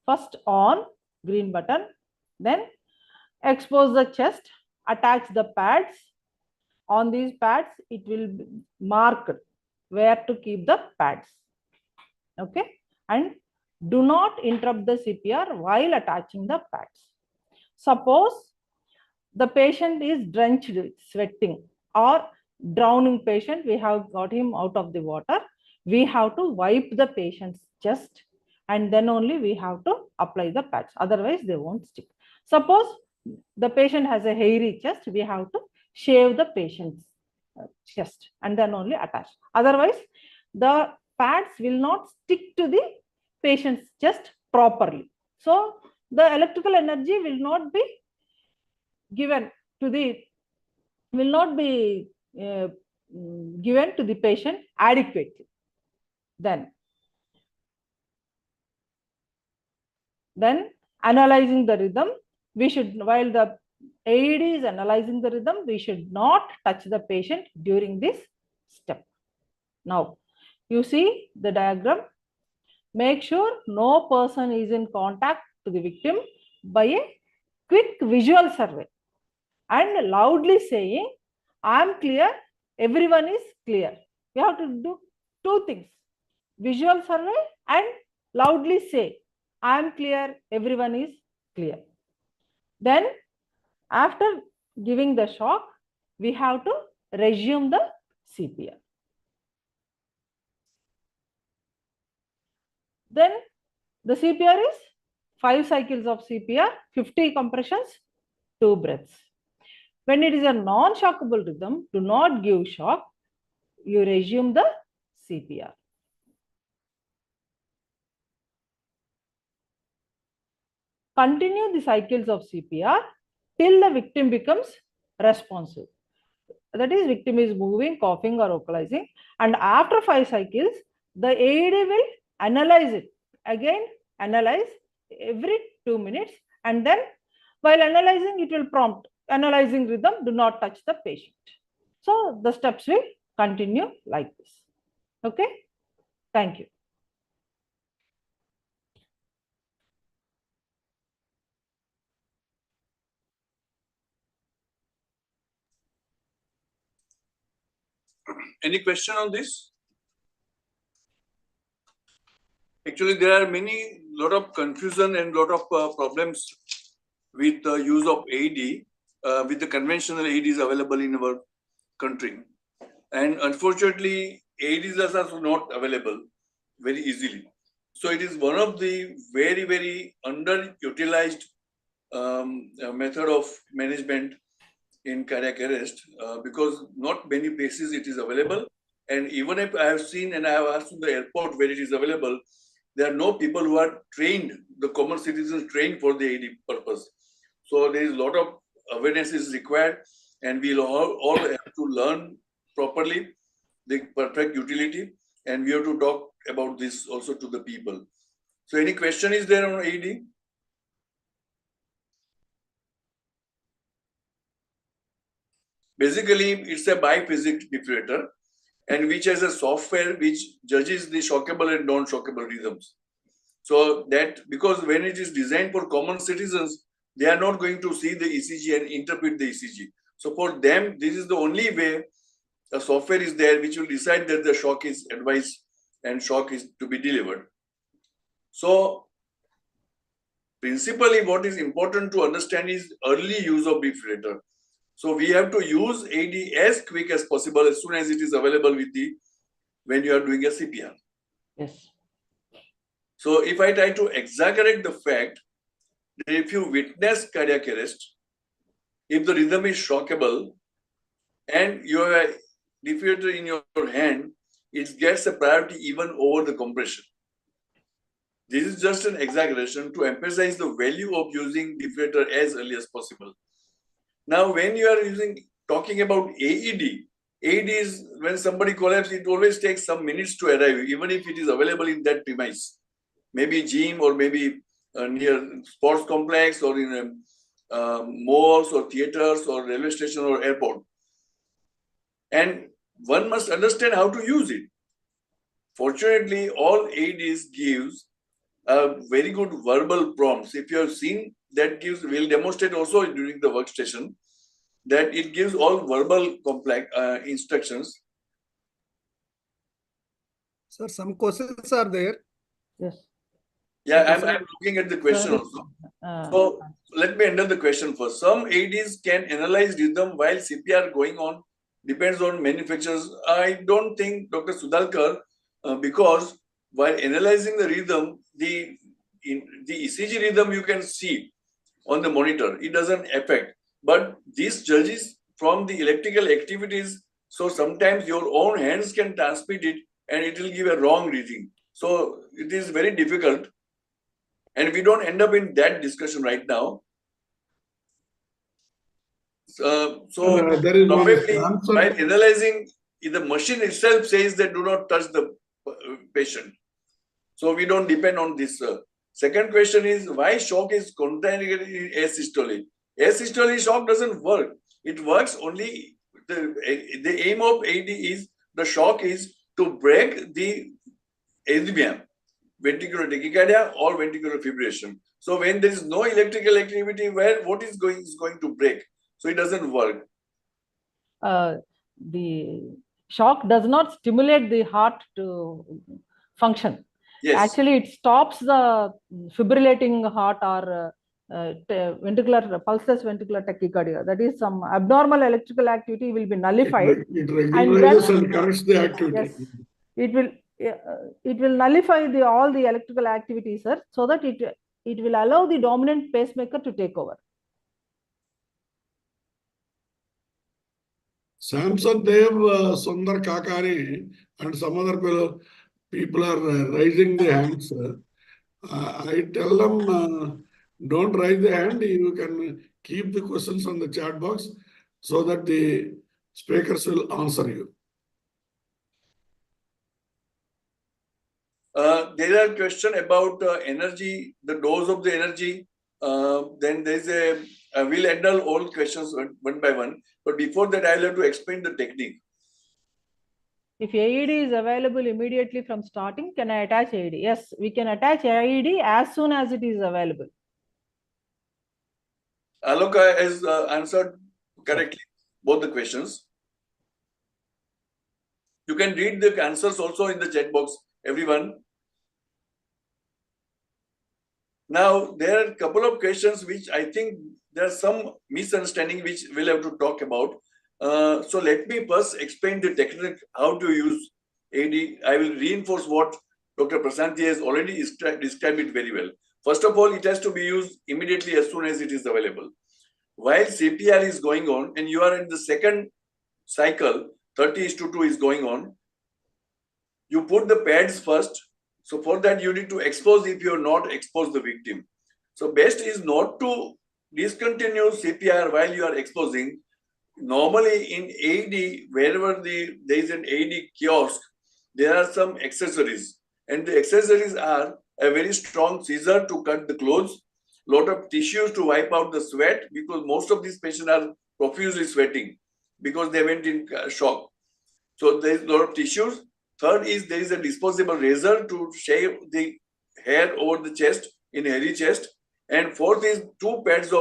First, on, green button, then expose the chest, attach the pads. On these pads, it will be marked where to keep the pads. Okay, and do not interrupt the CPR while attaching the pads. Suppose the patient is drenched, sweating, or drowning patient, we have got him out of the water. We have to wipe the patient's chest and then only we have to apply the pads. Otherwise, they won't stick. Suppose the patient has a hairy chest, we have to shave the patient's chest and then only attach. Otherwise, the pads will not stick to the patient's chest properly. So, the electrical energy will not be given to the, given to the patient adequately. Then analyzing the rhythm, we should, while the AED is analyzing the rhythm, we should not touch the patient during this step. Now, you see the diagram. Make sure no person is in contact to the victim by a quick visual survey and loudly saying, I am clear, everyone is clear. We have to do two things, visual survey and loudly say, I am clear, everyone is clear. Then after giving the shock, we have to resume the CPR. Then the CPR is 5 cycles of CPR, 50 compressions, 2 breaths. When it is a non-shockable rhythm, do not give shock. You resume the CPR. Continue the cycles of CPR till the victim becomes responsive. That is, victim is moving, coughing or vocalizing, and after 5 cycles, the AED will analyze it. Again, analyze every 2 minutes, and then while analyzing, it will prompt analyzing rhythm, do not touch the patient. So the steps will continue like this. Okay, thank you. Any question on this? Actually, there are lot of confusion and lot of problems with the use of AED, with the conventional AEDs available in our country. And unfortunately, AEDs are also not available very easily. So it is one of the very, very underutilized method of management in cardiac arrest, because not many places it is available. And even if I have seen and I have asked in the airport where it is available, there are no people who are trained, the common citizens trained for the AED purpose. So there is a lot of awareness is required, and we'll all have to learn properly the perfect utility, and we have to talk about this also to the people. So any question is there on AED? Basically, it's a biphasic defibrillator, and which has a software which judges the shockable and non-shockable rhythms. So that, because when it is designed for common citizens, they are not going to see the ECG and interpret the ECG. So for them, this is the only way a software is there which will decide that the shock is advised and shock is to be delivered. So principally, what is important to understand is early use of defibrillator. So we have to use AED as quick as possible as soon as it is available with when you are doing a CPR. Yes. So if I try to exaggerate the fact that if you witness cardiac arrest, if the rhythm is shockable and you have a defibrillator in your hand, it gets a priority even over the compression. This is just an exaggeration to emphasize the value of using defibrillator as early as possible. Now, when you are talking about AED is when somebody collapses, it always takes some minutes to arrive, even if it is available in that premise. Maybe gym or maybe near sports complex or in malls or theaters or railway station or airport. And one must understand how to use it. Fortunately, all AEDs gives a very good verbal prompts. If you have seen, that gives, we'll demonstrate also during the workstation, that it gives all verbal complex instructions. Sir, some questions are there. Yes. Yeah, I'm looking at the question also. So let me handle the question first. Some AEDs can analyze rhythm while CPR going on. Depends on manufacturers. I don't think, Dr. Sudhalkar, because while analyzing the rhythm, the ECG rhythm you can see on the monitor. It doesn't affect. But this judges from the electrical activities. So sometimes your own hands can transmit it and it will give a wrong reading. So it is very difficult. And we don't end up in that discussion right now. So there is probably one by analyzing, the machine itself says that do not touch the patient. So we don't depend on this. Second question is why shock is contraindicated in asystole. Asystole shock doesn't work. It works only, the aim of AED is, the shock is to break the arrhythmia, ventricular tachycardia or ventricular fibrillation. So when there is no electrical activity, what is going to break? So it doesn't work. The shock does not stimulate the heart to function. Yes. Actually, it stops the fibrillating heart or ventricular pulseless ventricular tachycardia. That is, some abnormal electrical activity will be nullified. It regularizes and corrects the activity. Yes, it will nullify all the electrical activities, sir, so that it will allow the dominant pacemaker to take over. Samson Dev, Sundar Kakari, and some other people are raising the hands. I tell them, don't raise the hand. You can keep the questions on the chat box so that the speakers will answer you. There are questions about energy, the dose of the energy. Then there's we'll handle all questions one by one. But before that, I'll have to explain the technique. If AED is available immediately from starting, can I attach AED? Yes, we can attach AED as soon as it is available. Aloka has answered correctly both the questions. You can read the answers also in the chat box, everyone. Now, there are a couple of questions which I think there's some misunderstanding which we'll have to talk about. So let me first explain the technique, how to use AD. I will reinforce what Dr. Prasanthi has already described it very well. First of all, it has to be used immediately as soon as it is available. While CPR is going on and you are in the second cycle, 30:2 is going on, you put the pads first. So for that, you need to expose if you are not exposed the victim. So best is not to discontinue CPR while you are exposing. Normally in AED, wherever there is an AED kiosk, there are some accessories. And the accessories are a very strong scissor to cut the clothes, lot of tissues to wipe out the sweat, because most of these patients are profusely sweating because they went in shock. So there is a lot of tissues. Third is there is a disposable razor to shave the hair over the chest in hairy chest. And fourth is two pairs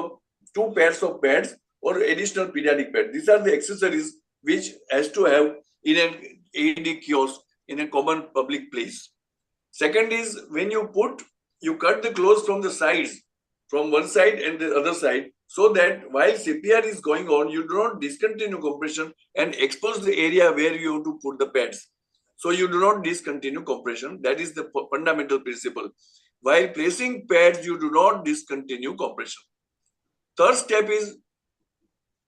of pads or additional pediatric pad. These are the accessories which has to have in an AED kiosk in a common public place. Second is when you cut the clothes from the sides, from one side and the other side, so that while CPR is going on, you do not discontinue compression and expose the area where you have to put the pads. So you do not discontinue compression. That is the fundamental principle. While placing pads, you do not discontinue compression. Third step is,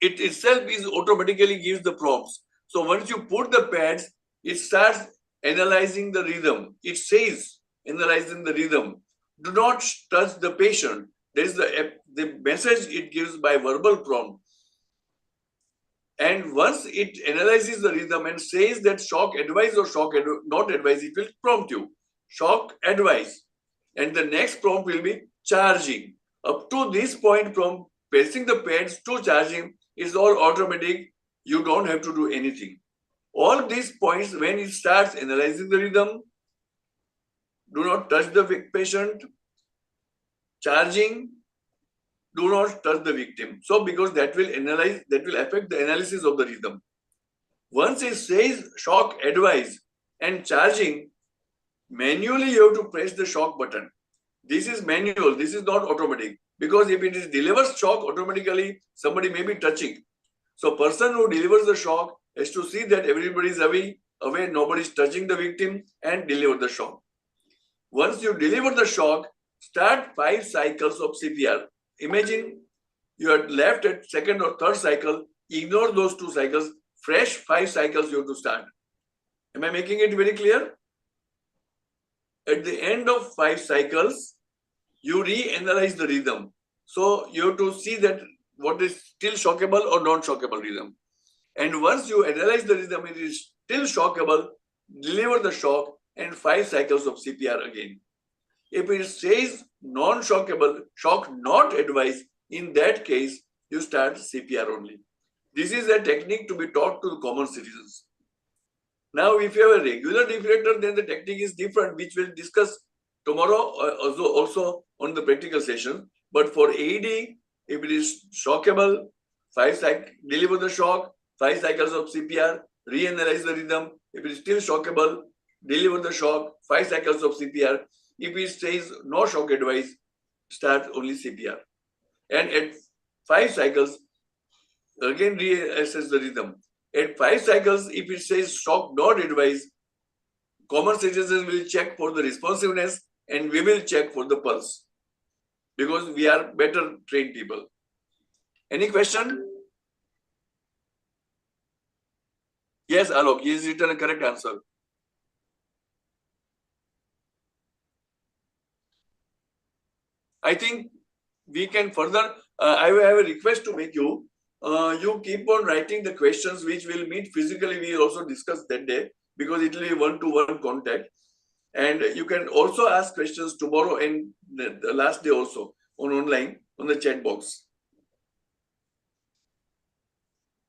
it itself is automatically gives the prompts. So once you put the pads, it starts analyzing the rhythm. It says, analyzing the rhythm. Do not touch the patient. There is the message it gives by verbal prompt. And once it analyzes the rhythm and says that shock advice or shock not advice, it will prompt you. Shock advice. And the next prompt will be charging. Up to this point, from pressing the pads to charging is all automatic. You don't have to do anything. All these points, when it starts analyzing the rhythm, do not touch the patient. Charging, do not touch the victim. So because that will affect the analysis of the rhythm. Once it says shock advice and charging, manually you have to press the shock button. This is manual, this is not automatic. Because if it is delivers shock automatically, somebody may be touching. So person who delivers the shock has to see that everybody is away, nobody is touching the victim, and deliver the shock. Once you deliver the shock, start 5 cycles of CPR. Imagine you are left at second or third cycle, ignore those 2 cycles, fresh 5 cycles you have to start. Am I making it very clear? At the end of 5 cycles, you reanalyze the rhythm. So you have to see that what is still shockable or non-shockable rhythm. And once you analyze the rhythm, it is still shockable, deliver the shock, and 5 cycles of CPR again. If it says non-shockable, shock not advised, in that case, you start CPR only. This is a technique to be taught to the common citizens. Now, if you have a regular defibrillator, then the technique is different, which we'll discuss tomorrow also on the practical session. But for AED, if it is shockable, 5 cycles, deliver the shock, 5 cycles of CPR, reanalyze the rhythm. If it is still shockable, deliver the shock, 5 cycles of CPR. If it says no shock advice, start only CPR. And at 5 cycles, again reassess the rhythm. At 5 cycles, if it says shock not advice, common citizens will check for the responsiveness and we will check for the pulse. Because we are better trained people. Any question? Yes, Alok, he has written a correct answer. I think we can further, I have a request to make you. You keep on writing the questions which will meet physically. We will also discuss that day because it will be one-to-one contact. And you can also ask questions tomorrow and the last day also on online on the chat box.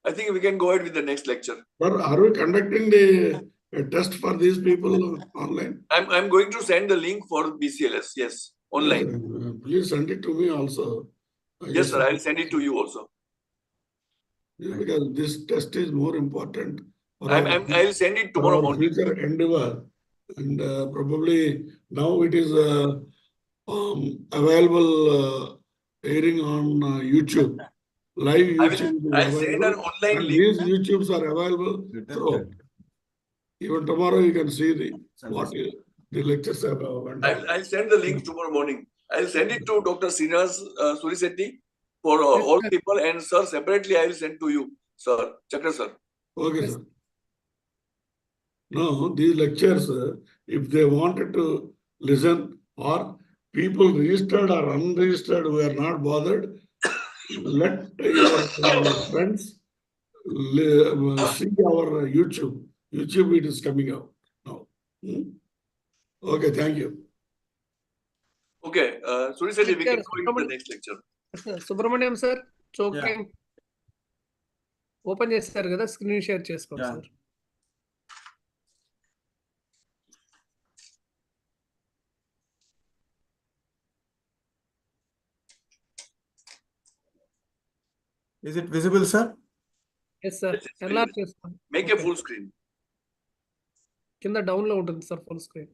I think we can go ahead with the next lecture. But are we conducting a test for these people online? I'm going to send the link for BCLS. Yes, online. Yes, please send it to me also. Yes, sir. I'll send it to you also. Yeah, because this test is more important for our, I'll send it for tomorrow our morning. future endeavor. And probably now it is available airing on YouTube. Live YouTube is I'll send an available. online And link. these YouTubes are available throughout. Even tomorrow you can see the lectures have went on. I'll send the link tomorrow morning. I'll send it to Dr. Srinivas Surisetti for all people, and sir, separately I will send to you, sir. Chakra sir. Okay, sir. Now, these lectures, if they wanted to listen, or people registered or unregistered who are not bothered, let your friends see our YouTube. YouTube, it is coming out now. Okay, thank you. Okay, Surisetti, we can go into the next lecture. Subrahmanyam sir చోకింగ్ open చేస్తారు కదా screen share చేసుకోండి sir. Is it visible, sir? Yes sir enlarge చేసుకోండి. Make a full screen. కింద down లో ఉంటుంది sir full screen.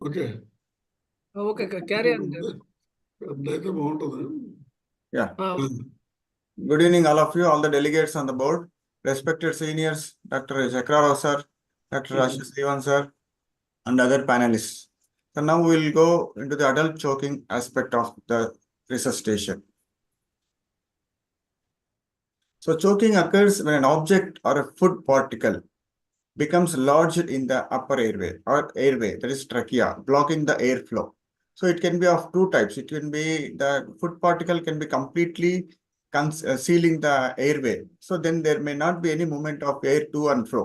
Okay. Okay carry on. Yeah. Good evening, all of you, all the delegates on the board, respected seniors, Dr. Chakrarao sir, Dr. Ashish Devan sir, and other panelists. So now we will go into the adult choking aspect of the resuscitation. So choking occurs when an object or a food particle becomes lodged in the upper airway or airway, that is trachea, blocking the airflow. So it can be of two types. It can be the food particle can be completely sealing the airway. So then there may not be any movement of air to and fro.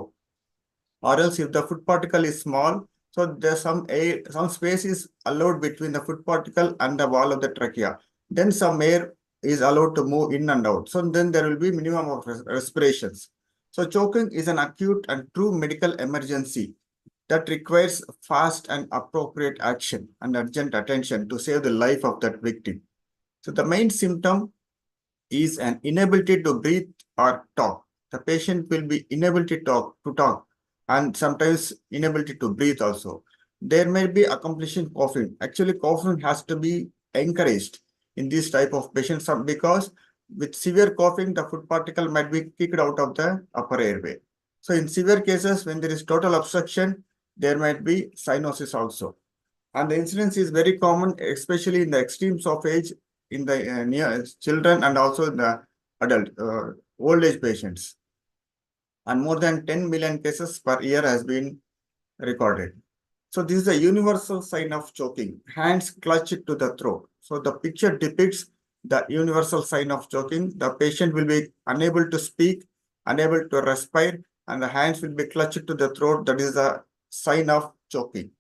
Or else if the food particle is small, so there's some space is allowed between the food particle and the wall of the trachea. Then some air is allowed to move in and out. So then there will be minimum of respirations. So choking is an acute and true medical emergency that requires fast and appropriate action and urgent attention to save the life of that victim. So the main symptom is an inability to breathe or talk. The patient will be unable to talk and sometimes inability to breathe also. There may be accomplishing coughing. Actually, coughing has to be encouraged in this type of patients because with severe coughing, the food particle might be kicked out of the upper airway. So in severe cases, when there is total obstruction, there might be cyanosis also. And the incidence is very common, especially in the extremes of age, in the near children and also in the adult, old age patients. And more than 10 million cases per year has been recorded. So this is a universal sign of choking, hands clutched to the throat. So the picture depicts the universal sign of choking. The patient will be unable to speak, unable to respire, and the hands will be clutched to the throat. That is a sign of choking.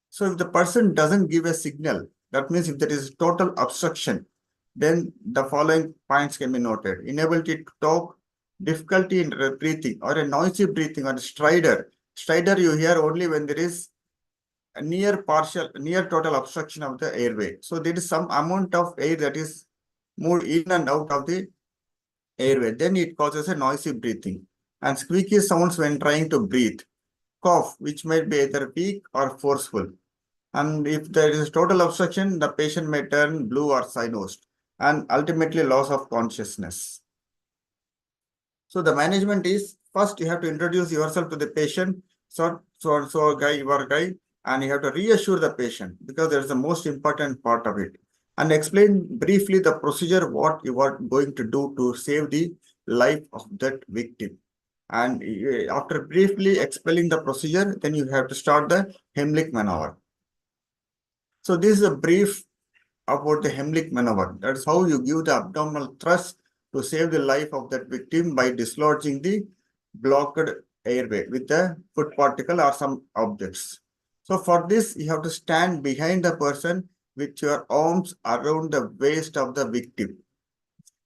So if the person doesn't give a signal, that means if there is total obstruction, then the following points can be noted. Inability to talk, difficulty in breathing or a noisy breathing or stridor. Stridor you hear only when there is a near total obstruction of the airway. So there is some amount of air that is moved in and out of the airway. Then it causes a noisy breathing and squeaky sounds when trying to breathe. Cough, which may be either weak or forceful. And if there is total obstruction, the patient may turn blue or cyanosed and ultimately loss of consciousness. So the management is, first you have to introduce yourself to the patient. So guy, your guy, and you have to reassure the patient because that's the most important part of it. And explain briefly the procedure, what you are going to do to save the life of that victim. And after briefly explaining the procedure, then you have to start the Heimlich maneuver. So this is a brief about the Heimlich maneuver. That's how you give the abdominal thrust to save the life of that victim by dislodging the blocked airway with the food particle or some objects. So for this, you have to stand behind the person with your arms around the waist of the victim.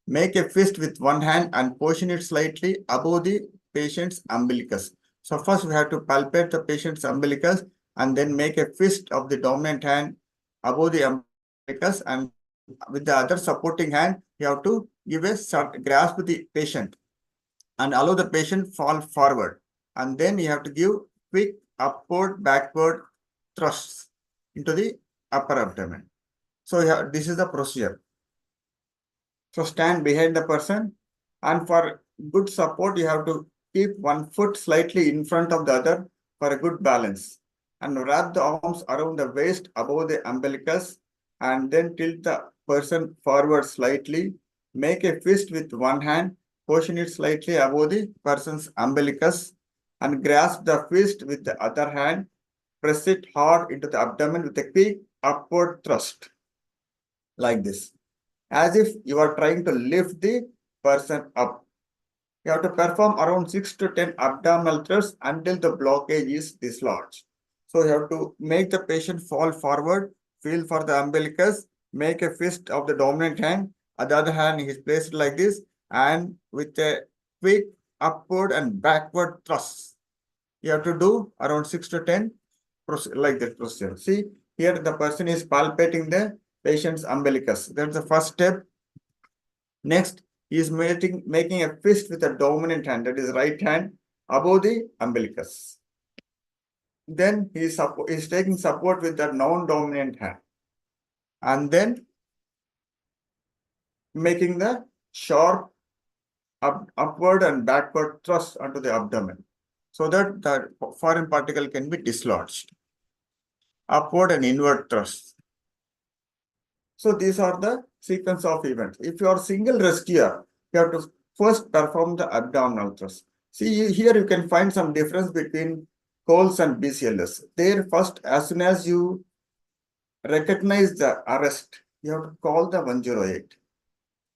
Make a fist with one hand and position it slightly above the patient's umbilicus. So first we have to palpate the patient's umbilicus and then make a fist of the dominant hand above the umbilicus, and with the other supporting hand, you have to give a grasp the patient and allow the patient fall forward. And then you have to give quick upward, backward thrusts into the upper abdomen. So this is the procedure. So stand behind the person, and for good support, you have to keep one foot slightly in front of the other for a good balance, and wrap the arms around the waist above the umbilicus, and then tilt the person forward slightly. Make a fist with one hand, position it slightly above the person's umbilicus, and grasp the fist with the other hand. Press it hard into the abdomen with a quick upward thrust, like this, as if you are trying to lift the person up. You have to perform around 6 to 10 abdominal thrusts until the blockage is dislodged. So you have to make the patient fall forward, feel for the umbilicus, make a fist of the dominant hand, the other hand is placed like this, and with a quick upward and backward thrust. You have to do around 6 to 10 like that procedure. See, here the person is palpating the patient's umbilicus. That's the first step. Next, he is making a fist with a dominant hand, that is right hand, above the umbilicus. Then he is taking support with the non-dominant hand, and then making the sharp upward and backward thrust onto the abdomen, so that the foreign particle can be dislodged. Upward and inward thrust. So these are the sequence of events. If you are single rescuer, you have to first perform the abdominal thrust. See, here you can find some difference between Coles and BCLS. There first, as soon as you recognize the arrest, you have to call the 108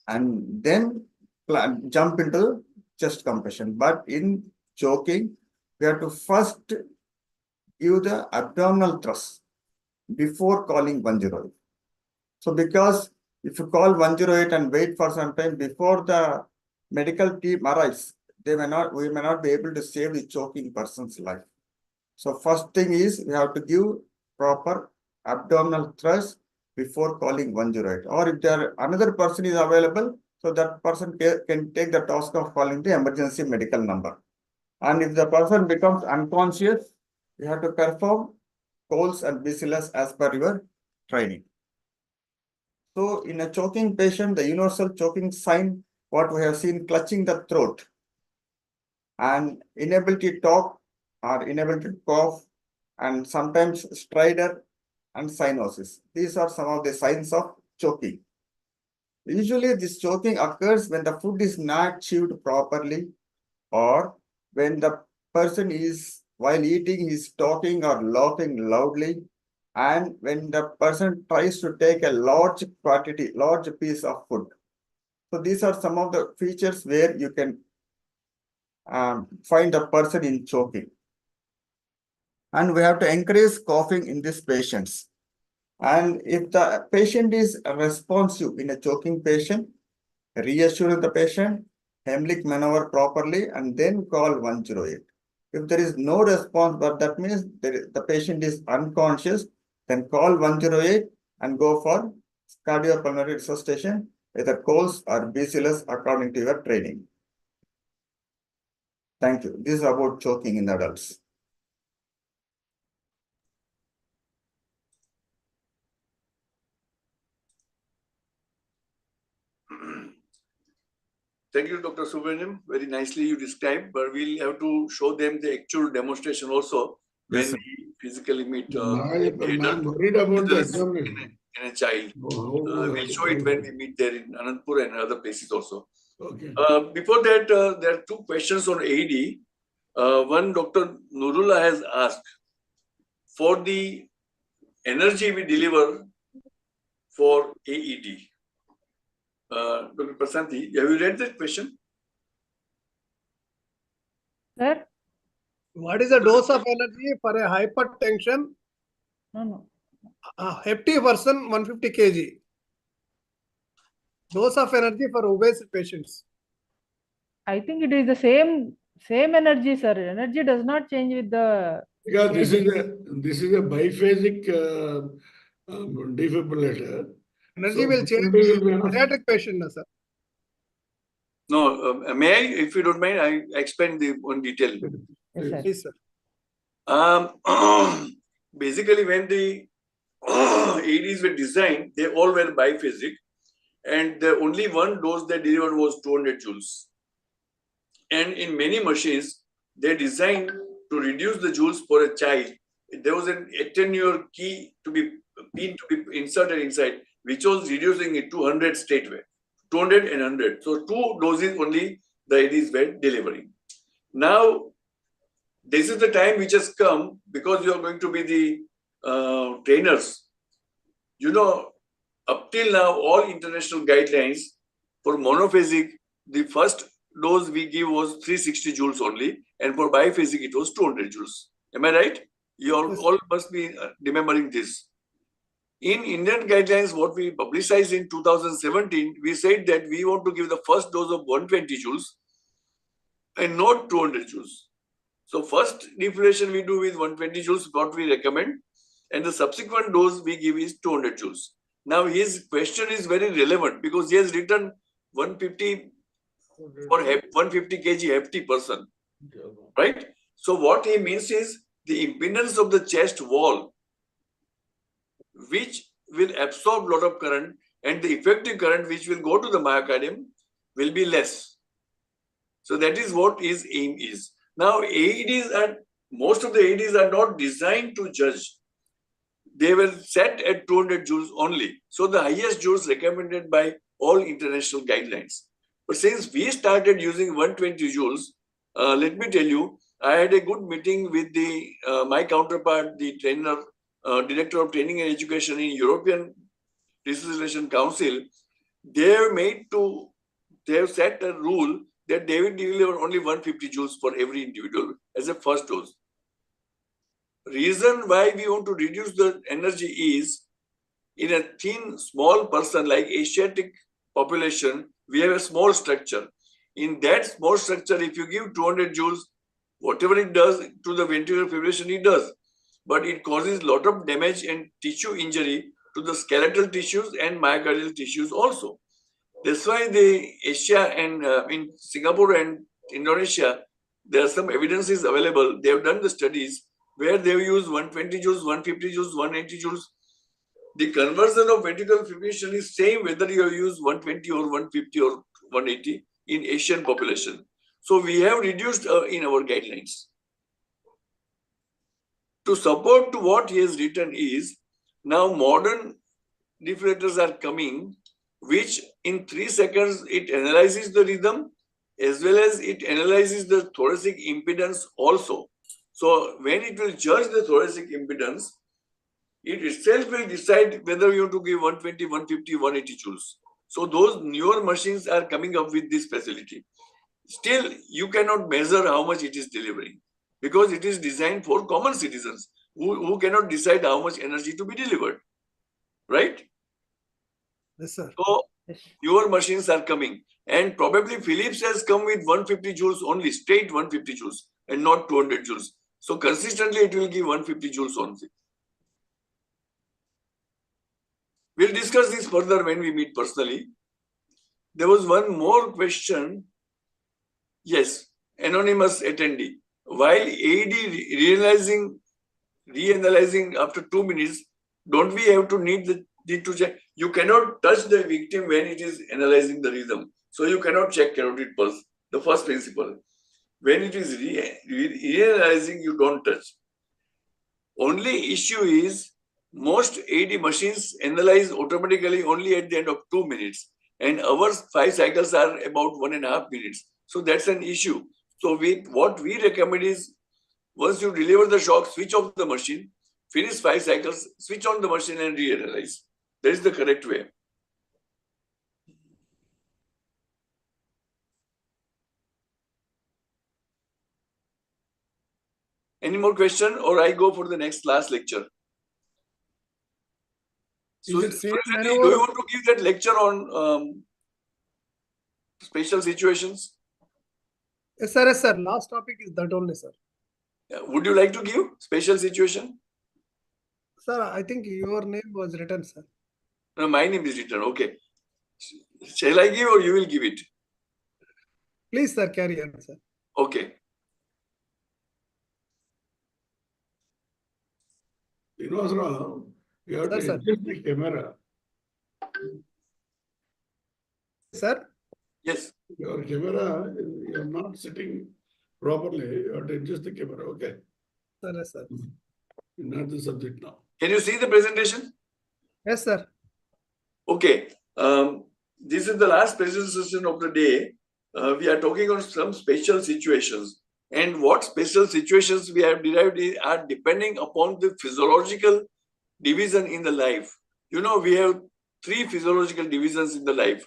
and then jump into chest compression. But in choking, we have to first give the abdominal thrust before calling 108. So because if you call 108 and wait for some time before the medical team arrives, we may not be able to save the choking person's life. So first thing is we have to give proper abdominal thrust before calling 108. Or if another person is available, so that person can take the task of calling the emergency medical number. And if the person becomes unconscious, you have to perform Coles and BCLS as per your training. So in a choking patient, the universal choking sign, what we have seen, clutching the throat and inability to talk or inability to cough, and sometimes stridor and cyanosis. These are some of the signs of choking. Usually this choking occurs when the food is not chewed properly, or when the person is, while eating, is talking or laughing loudly, and when the person tries to take a large piece of food. So these are some of the features where you can find the person in choking. And we have to encourage coughing in these patients. And if the patient is responsive in a choking patient, reassure the patient, Heimlich maneuver properly, and then call 108. If there is no response, but that means the patient is unconscious, then call 108 and go for cardiopulmonary resuscitation, either Coles or BCLS according to your training. Thank you. This is about choking in adults. Thank you, Dr. Subramaniam. Very nicely you described, but we'll have to show them the actual demonstration also when we physically meet I'm worried about the examination. in a child. We'll show it when we meet there in Anandpur and other places also. Okay. Before that, there are two questions on AED. One, Dr. Nurullah has asked, for the energy we deliver for AED. Dr. Prasanthi, have you read that question? Sir? What is the dose of energy for a hypertension? No. Hefty person 150 kg. Dose of energy for obese patients. I think it is the same energy, sir. Energy does not change with the. Because this is a biphasic defibrillator. Energy So will change energy will be in enough. pediatric patient, sir. No, may I, if you don't mind, I explain the one detail. Yes, sir. Please, sir. Basically, when the AEDs were designed, they all were biphasic, and the only one dose they delivered was 200 joules. And in many machines, they designed to reduce the joules for a child. There was an attenuator key to be inserted inside, which was reducing it to 100 straightway, 200 and 100. So 2 doses only the AEDs were delivering. Now, this is the time which has come because you are going to be the trainers. You know, up till now, all international guidelines for monophasic, the first dose we give was 360 joules only, and for biphasic, it was 200 joules. Am I right? You all must be remembering this. In Indian guidelines, what we publicized in 2017, we said that we want to give the first dose of 120 joules and not 200 joules. So first defibrillation we do with 120 joules, what we recommend, and the subsequent dose we give is 200 joules. Now his question is very relevant because he has written 150 for 150 kg hefty person, right? So what he means is the impedance of the chest wall, which will absorb a lot of current, and the effective current which will go to the myocardium will be less. So that is what his aim is. Now most of the AEDs are not designed to judge. They were set at 200 joules only. So the highest joules recommended by all international guidelines. But since we started using 120 joules, let me tell you, I had a good meeting with my counterpart, the Director of Training and Education in European Resuscitation Council. They have set a rule that they will deliver only 150 joules for every individual as a first dose. Reason why we want to reduce the energy is, in a thin, small person like Asiatic population, we have a small structure. In that small structure, if you give 200 joules, whatever it does to the ventricular fibrillation, it does. But it causes a lot of damage and tissue injury to the skeletal tissues and myocardial tissues also. That's why the Asia and in Singapore and Indonesia, there are some evidences available. They have done the studies where they use 120 joules, 150 joules, 180 joules. The conversion of ventricular fibrillation is same whether you use 120 or 150 or 180 in Asian population. So we have reduced in our guidelines. To support to what he has written is, now modern defibrillators are coming, which in 3 seconds it analyzes the rhythm as well as it analyzes the thoracic impedance also. So when it will judge the thoracic impedance, it itself will decide whether you have to give 120, 150, 180 joules. So those newer machines are coming up with this facility. Still, you cannot measure how much it is delivering because it is designed for common citizens who cannot decide how much energy to be delivered, right? Yes, sir. So newer machines are coming, and probably Philips has come with 150 joules only, straight 150 joules and not 200 joules. So consistently it will give 150 joules only. We'll discuss this further when we meet personally. There was one more question. Yes, anonymous attendee. While AED reanalyzing after 2 minutes, don't we have to need to check? You cannot touch the victim when it is analyzing the rhythm. So you cannot check carotid pulse, the first principle. When it is reanalyzing, you don't touch. Only issue is, most AED machines analyze automatically only at the end of 2 minutes, and our 5 cycles are about 1.5 minutes. So that's an issue. So what we recommend is, once you deliver the shock, switch off the machine, finish 5 cycles, switch on the machine and reanalyze. That is the correct way. Any more question, or I go for the next last lecture? So, Is it same do whenever? you want to give that lecture on special situations? Yes, sir. Yes, sir. Last topic is that only, sir. Would you like to give special situation? Sir, I think your name was written, sir. No, my name is written. Okay. Shall I give or you will give it? Please, sir, carry on, sir. Okay. Srinivasarao, you have to Sir. adjust the camera. Sir? Yes. Your camera, you're not sitting properly. You have to adjust the camera, okay? Sir, yes, sir. Not the subject now. Can you see the presentation? Yes, sir. Okay. This is the last presentation of the day. We are talking on some special situations. And what special situations we have derived are depending upon the physiological division in the life. You know, we have 3 physiological divisions in the life.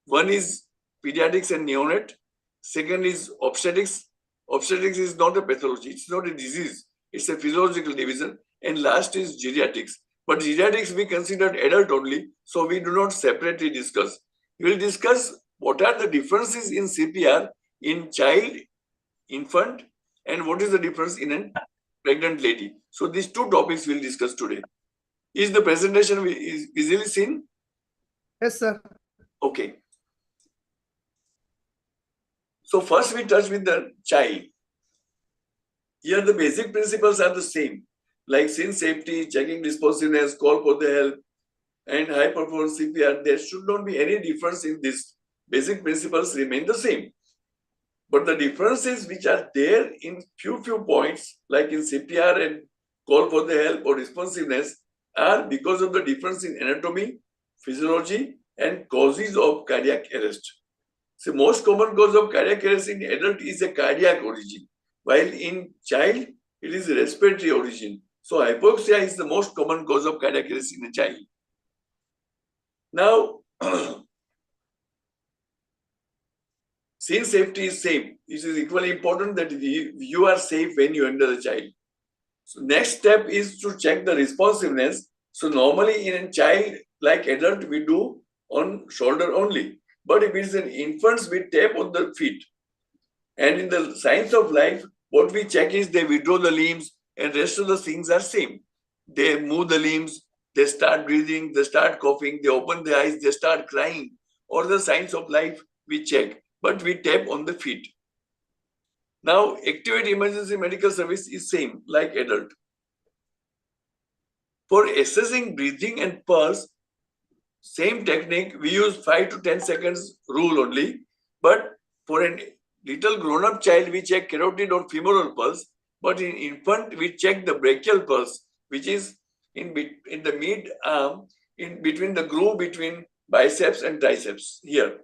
One is pediatrics and neonate. Second is obstetrics. Obstetrics is not a pathology. It's not a disease. It's a physiological division. And last is geriatrics. But geriatrics we considered adult only, so we do not separately discuss. We will discuss what are the differences in CPR in child, infant, and what is the difference in a pregnant lady. So these 2 topics we will discuss today. Is the presentation easily seen? Yes, sir. Okay. So first we touch with the child. Here the basic principles are the same, like scene safety, checking responsiveness, call for the help, and high performance CPR. There should not be any difference in this. Basic principles remain the same. But the differences which are there in few points, like in CPR and call for the help or responsiveness, are because of the difference in anatomy, physiology, and causes of cardiac arrest. So most common cause of cardiac arrest in adult is a cardiac origin, while in child, it is respiratory origin. So hypoxia is the most common cause of cardiac arrest in a child. Now, scene safety is same. It is equally important that you are safe when you enter the child. So next step is to check the responsiveness. So normally in a child like adult, we do on shoulder only. But if it is an infant, we tap on the feet. And in the science of life, what we check is they withdraw the limbs and rest of the things are same. They move the limbs, they start breathing, they start coughing, they open the eyes, they start crying. Or the signs of life we check, but we tap on the feet. Now, activate emergency medical service is same like adult. For assessing breathing and pulse, same technique, we use 5 to 10 seconds rule only. But for a little grown-up child, we check carotid or femoral pulse. But in infant, we check the brachial pulse, which is in the mid-arm, in between the groove between biceps and triceps here.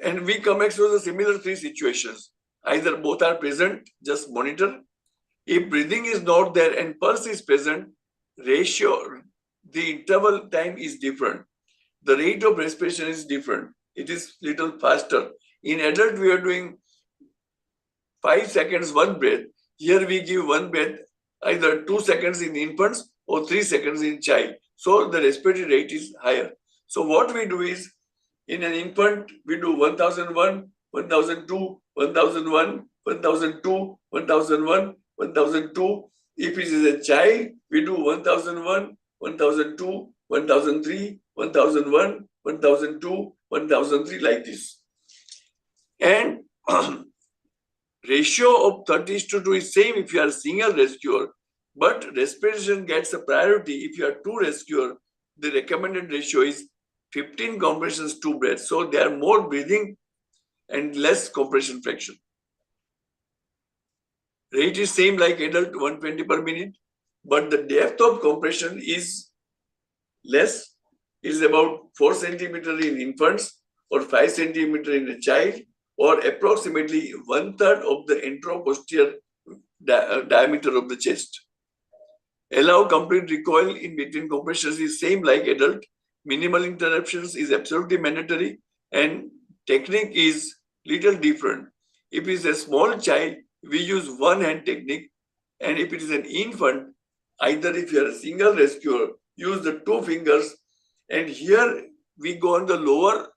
And we come across the similar 3 situations. Either both are present, just monitor. If breathing is not there and pulse is present, ratio, the interval time is different. The rate of respiration is different. It is little faster. In adult, we are doing 5 seconds, 1 breath. Here we give 1 breath, either 2 seconds in infants or 3 seconds in child. So the respiratory rate is higher. So what we do is, in an infant, we do 1001, 1002, 1001, 1002, 1001, 1002. If it is a child, we do 1001, 1002, 1003, 1001, 1002, 1003 like this. And ratio of 30:2 is same if you are a single rescuer, but respiration gets a priority. If you are 2 rescuer, the recommended ratio is 15 compressions, 2 breaths. So they are more breathing and less compression fraction. Rate is same like adult, 120 per minute, but the depth of compression is less. It is about 4 centimeters in infants or 5 centimeters in a child, or approximately 1/3 of the anteroposterior diameter of the chest. Allow complete recoil in between compressions is same like adult. Minimal interruptions is absolutely mandatory, and technique is little different. If it is a small child, we use one hand technique, and if it is an infant, either if you are a single rescuer, use the two fingers, and here we go on the lower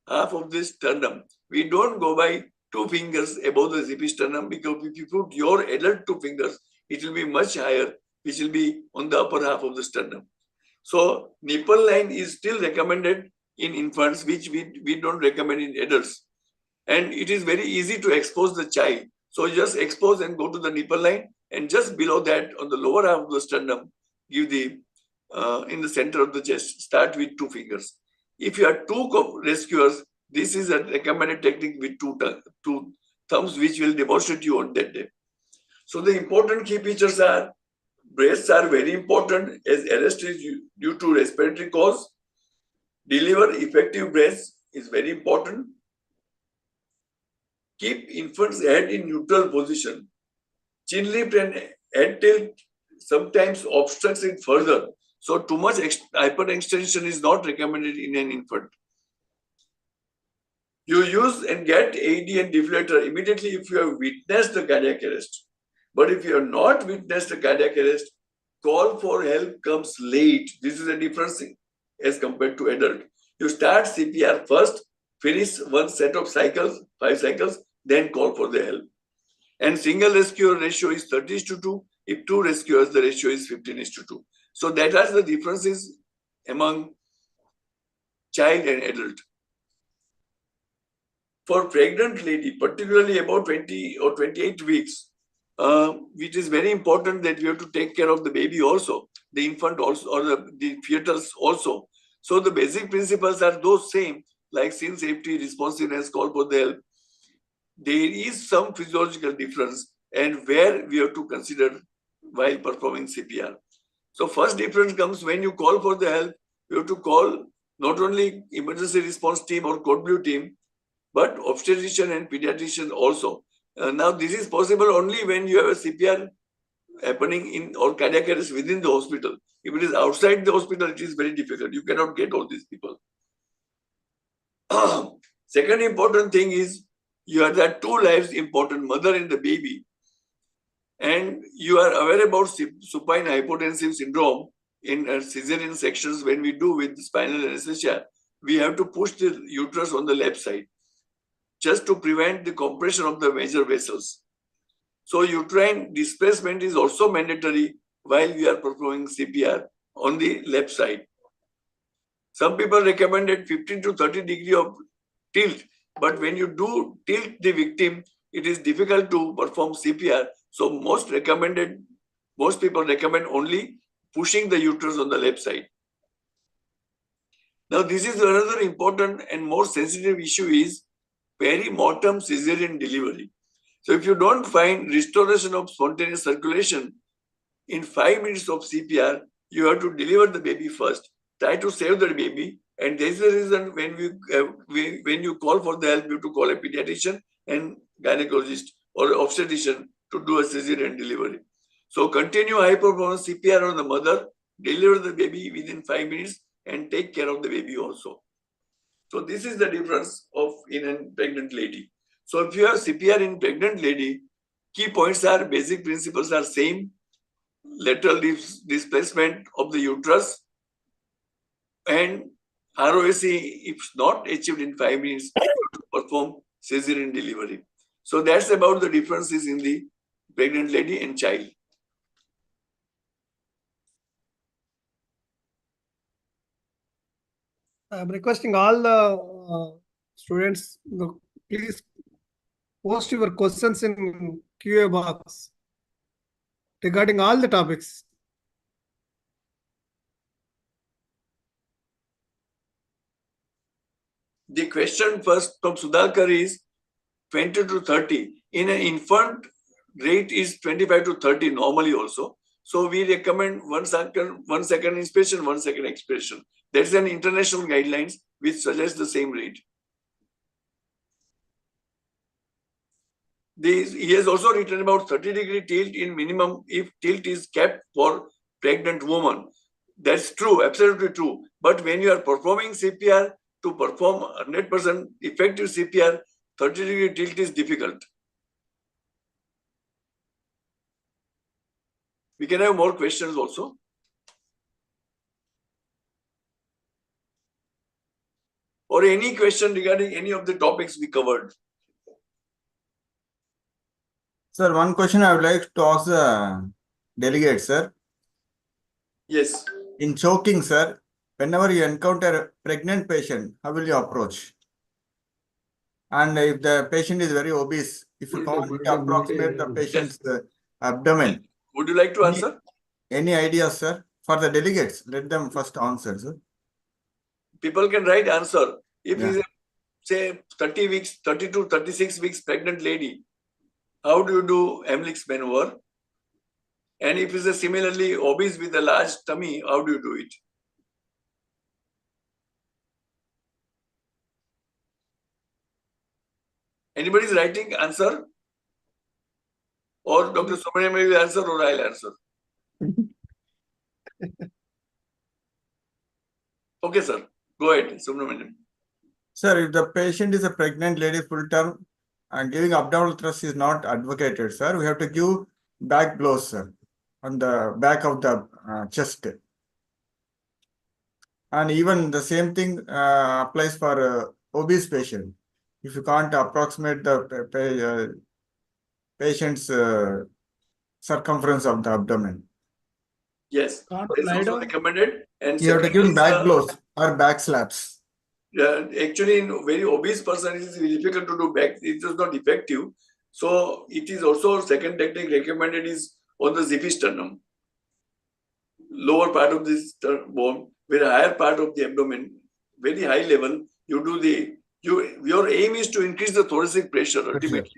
half of this sternum. We don't go by two fingers above the zippy sternum, because if you put your adult two fingers, it will be much higher, which will be on the upper half of the sternum. So nipple line is still recommended in infants, which we don't recommend in adults. And it is very easy to expose the child. So just expose and go to the nipple line, and just below that on the lower half of the sternum, give the in the center of the chest, start with two fingers. If you are two rescuers, this is a recommended technique with two thumbs, which will demonstrate you on that day. So the important key features are, breaths are very important, as arrest is due to respiratory cause. Deliver effective breaths is very important. Keep infant's head in neutral position. Chin lift and head tilt sometimes obstructs it further. So too much hyperextension is not recommended in an infant. You use and get AED and defibrillator immediately if you have witnessed the cardiac arrest. But if you have not witnessed a cardiac arrest, call for help comes late. This is a difference as compared to adult. You start CPR first, finish one set of cycles, 5 cycles, then call for the help. And single rescuer ratio is 30:2. If two rescuers, the ratio is 15:2. So that are the differences among child and adult. For pregnant lady, particularly about 20 or 28 weeks, it is very important that we have to take care of the baby also, the infant also, or the fetus also. So the basic principles are those same, like scene safety, responsiveness, call for the help. There is some physiological difference, and where we have to consider while performing CPR. So first difference comes when you call for the help, you have to call not only emergency response team or code blue team, but obstetrician and pediatrician also. Now this is possible only when you have a CPR happening in or cardiac arrest within the hospital. If it is outside the hospital, it is very difficult. You cannot get all these people. Second important thing is, you have that two lives important, mother and the baby. And you are aware about supine hypotensive syndrome in cesarean sections. When we do with spinal anesthesia, we have to push the uterus on the left side, just to prevent the compression of the major vessels. So uterine displacement is also mandatory while we are performing CPR on the left side. Some people recommended 15 to 30 degree of tilt, but when you do tilt the victim, it is difficult to perform CPR. So most people recommend only pushing the uterus on the left side. Now this is another important and more sensitive issue, is perimortem cesarean delivery. So if you don't find restoration of spontaneous circulation in 5 minutes of CPR, you have to deliver the baby first. Try to save the baby, and there is a reason when you call for the help, you have to call a pediatrician and gynecologist or obstetrician to do a cesarean delivery. So continue high performance CPR on the mother, deliver the baby within 5 minutes, and take care of the baby also. So this is the difference in a pregnant lady. So if you have CPR in pregnant lady, key points are, basic principles are same: lateral displacement of the uterus, and ROAC, if not achieved in 5 minutes, to perform cesarean delivery. So that's about the differences in the pregnant lady and child. I'm requesting all the students, please post your questions in QA box regarding all the topics. The question first from Sudhakar is 20 to 30. In an infant, rate is 25 to 30 normally also. So we recommend 1 second inspiration, 1 second expiration. That's an international guidelines which suggests the same rate. He has also written about 30-degree tilt in minimum if tilt is kept for pregnant woman. That's true, absolutely true. But when you are performing CPR, to perform 100% effective CPR, 30-degree tilt is difficult. We can have more questions also. Or any question regarding any of the topics we covered. Sir, one question I would like to ask the delegate, sir. Yes. In choking, sir, whenever you encounter a pregnant patient, how will you approach? And if the patient is very obese, if you can't approximate the patient's abdomen. Would you like to answer? Any ideas, sir? For the delegates, let them first answer, sir. People can write answer. If Yeah. he's a, say 30 weeks, 30 to 36 weeks pregnant lady, how do you do Heimlich's maneuver? And if he's a similarly obese with a large tummy, how do you do it? Anybody's writing answer? Or Dr. Subramanian will answer or I'll answer. Okay, sir. Go ahead, Subramanian. Sir, if the patient is a pregnant lady full term and giving abdominal thrust is not advocated, sir, we have to give back blows, sir, on the back of the chest. And even the same thing applies for obese patient. If you can't approximate the patient's circumference of the abdomen, Yes, Can't that's lie also down. recommended. And you have to second give is, back blows or back slaps. actually, in very obese person, it is difficult to do back. It is not effective. So it is also second technique recommended is on the xiphisternum, lower part of this bone, very higher part of the abdomen, very high level. You do the your aim is to increase the thoracic pressure ultimately.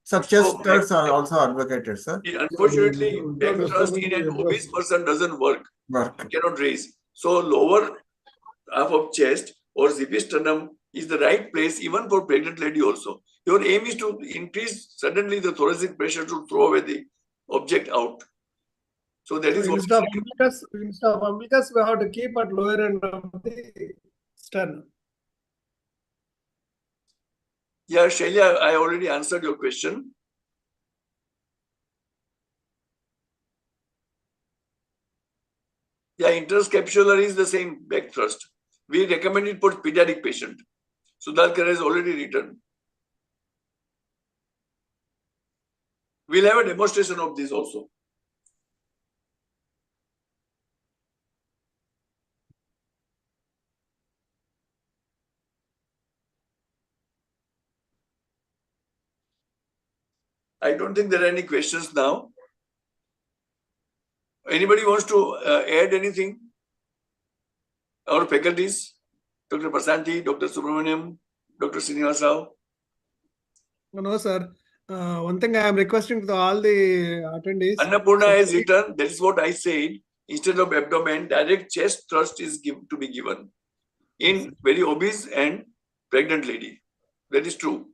Such chest thrusts are also advocated, sir. Unfortunately, back thrust in an obese person doesn't work. Work. You cannot raise. So lower half of chest or xiphisternum is the right place even for pregnant lady also. Your aim is to increase suddenly the thoracic pressure to throw away the object out. So that is what Instead of umbilicus, we have to keep at lower end of the sternum. Yeah, Shailia, I already answered your question. Yeah, interscapular is the same back thrust. We recommend it for pediatric patient. Sudhakar has already written. We'll have a demonstration of this also. I don't think there are any questions now. Anybody wants to add anything? Our faculties, Dr. Prasanthi, Dr. Subramaniam, Dr. Srinivasa. No, sir. One thing I am requesting to all the attendees. Annapurna has written, that is what I said, instead of abdomen, direct chest thrust is to be given in very obese and pregnant lady. That is true.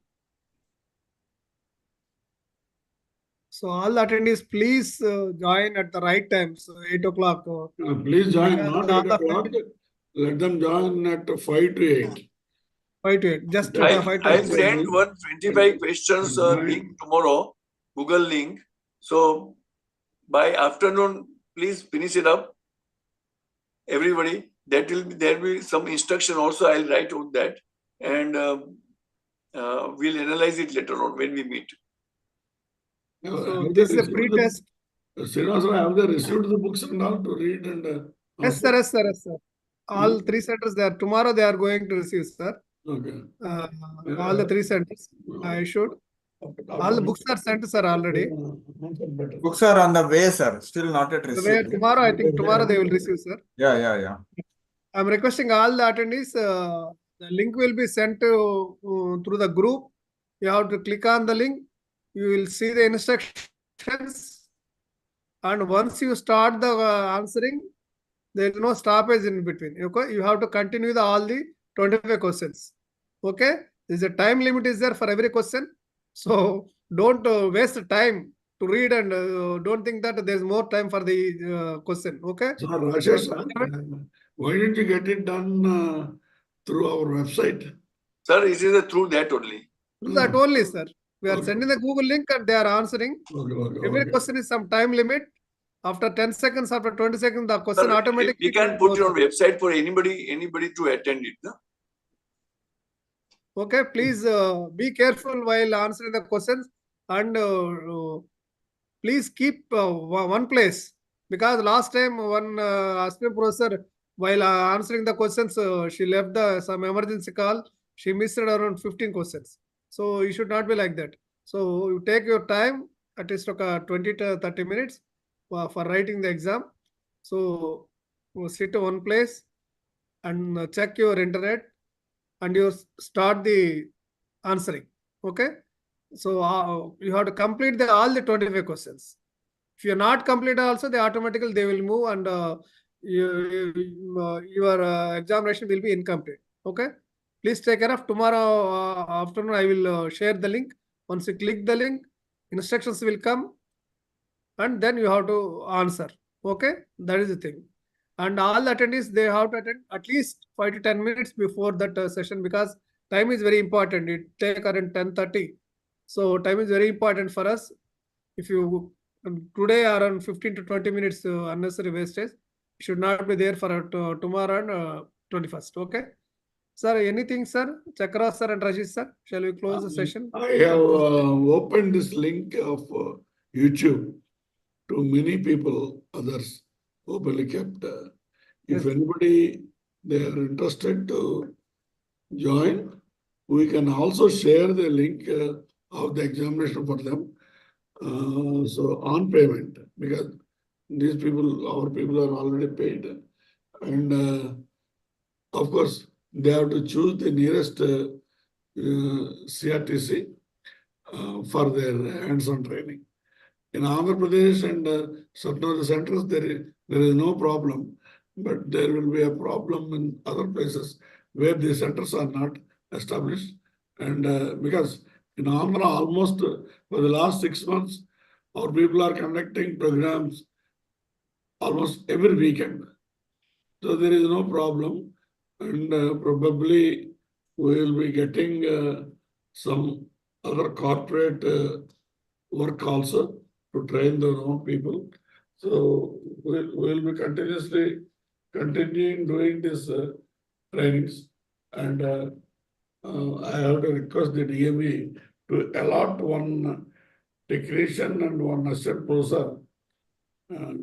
So all the attendees, please join at the right time. So 8 o'clock. Please join, Because not all 8 the o'clock. Let them join at 5 to 8. 5 to 8. Just I'll 5 to I'll 8. send 125 questions link tomorrow, Google link. So by afternoon, please finish it up. Everybody, there will be some instruction also. I'll write on that, and we'll analyze it later on when we meet. So this is a pre-test. Srinivasa, have they received the books and all to read and Yes, sir. Yes, sir. Yes, sir. All 3 centers there. Tomorrow they are going to receive, sir. Okay. All the 3 centers. I should. All the books are sent, sir, already. Books are on the way, sir. Still not yet received. Tomorrow, I think tomorrow they will receive, sir. Yeah. I'm requesting all the attendees. The link will be sent to through the group. You have to click on the link. You will see the instructions. And once you start the answering, there is no stoppage in between. Okay, you have to continue all the 25 questions. Okay, there's a time limit is there for every question. So don't waste time to read and don't think that there's more time for the question. Okay. So Rajesh, why didn't you get it done through our website? Sir, it is through that only. That only, sir. We are Okay. sending the Google link and they are answering. Every Okay. question is some time limit. After 10 seconds, after 20 seconds, the question Sir, automatically. we can put it on website for anybody to attend it. No? Okay, please be careful while answering the questions and please keep one place, because last time one assistant professor, while answering the questions, she left some emergency call. She missed around 15 questions. So you should not be like that. So you take your time, at least 20 to 30 minutes for writing the exam. So sit in one place and check your internet and you start the answering. Okay. So you have to complete all the 25 questions. If you're not complete also, they automatically they will move and your examination will be incomplete. Okay. Please take care of. Tomorrow afternoon I will share the link. Once you click the link, instructions will come and then you have to answer. Okay. That is the thing. And all the attendees, they have to attend at least 5 to 10 minutes before that session, because time is very important. It take around 10:30. So time is very important for us. If you today around 15 to 20 minutes unnecessary wastage, should not be there for tomorrow and 21st. Okay. Sir, anything, sir? Chakra, sir, and Rajesh, sir. Shall we close the session? I have opened this link of YouTube to many people, others openly kept. If Yes. anybody they are interested to join, we can also share the link of the examination for them. So on payment, because these people, our people are already paid, and of course they have to choose the nearest CRTC for their hands-on training. In Andhra Pradesh and certain other centers, there is no problem, but there will be a problem in other places where the centers are not established. And because in Andhra, almost for the last 6 months, our people are conducting programs almost every weekend. So there is no problem. And probably we will be getting some other corporate work also to train their own people. So we'll be continuously continuing doing this trainings. And I have to request the DME to allot one technician and one assistant professor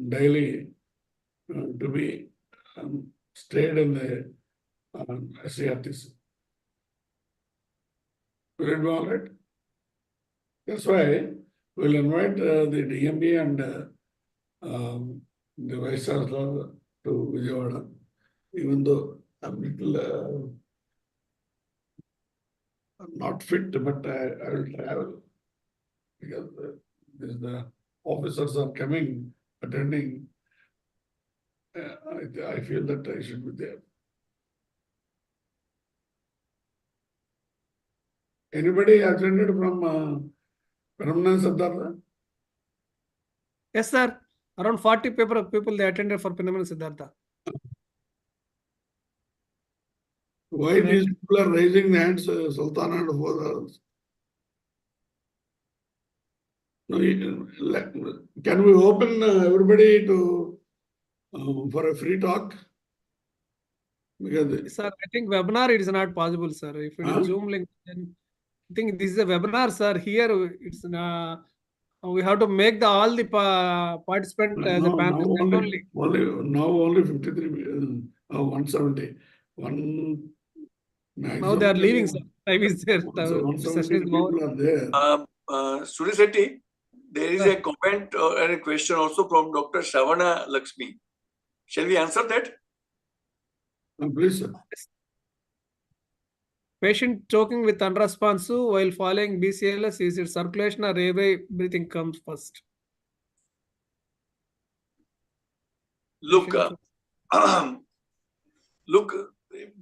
daily to be stayed in the CRTC. Will it be all right? That's why we'll invite the DMB and the Vice Chancellor to Vijayawada, even though I'm little not fit, but I will travel because the officers are coming, attending. I feel that I should be there. Anybody attended from Paramana Siddhartha? Yes, sir. Around 40 people they attended for Phenomenal Siddhartha. Why these people are raising their hands, Sultana and others? No, can we open everybody to for a free talk? Because Sir, I think webinar it is not possible, sir. If it is Zoom link, then I think this is a webinar, sir. Here it's we have to make all the participant as a panel. only 53, 170. Now they are leaving, sir. Time is there. Session is people are there. Suri Sethi, there is a comment and a question also from Dr. Shavana Lakshmi. Shall we answer that? Please, sir. Patient choking with unresponsive while following BCLS, is it circulation or airway breathing comes first? Look, look,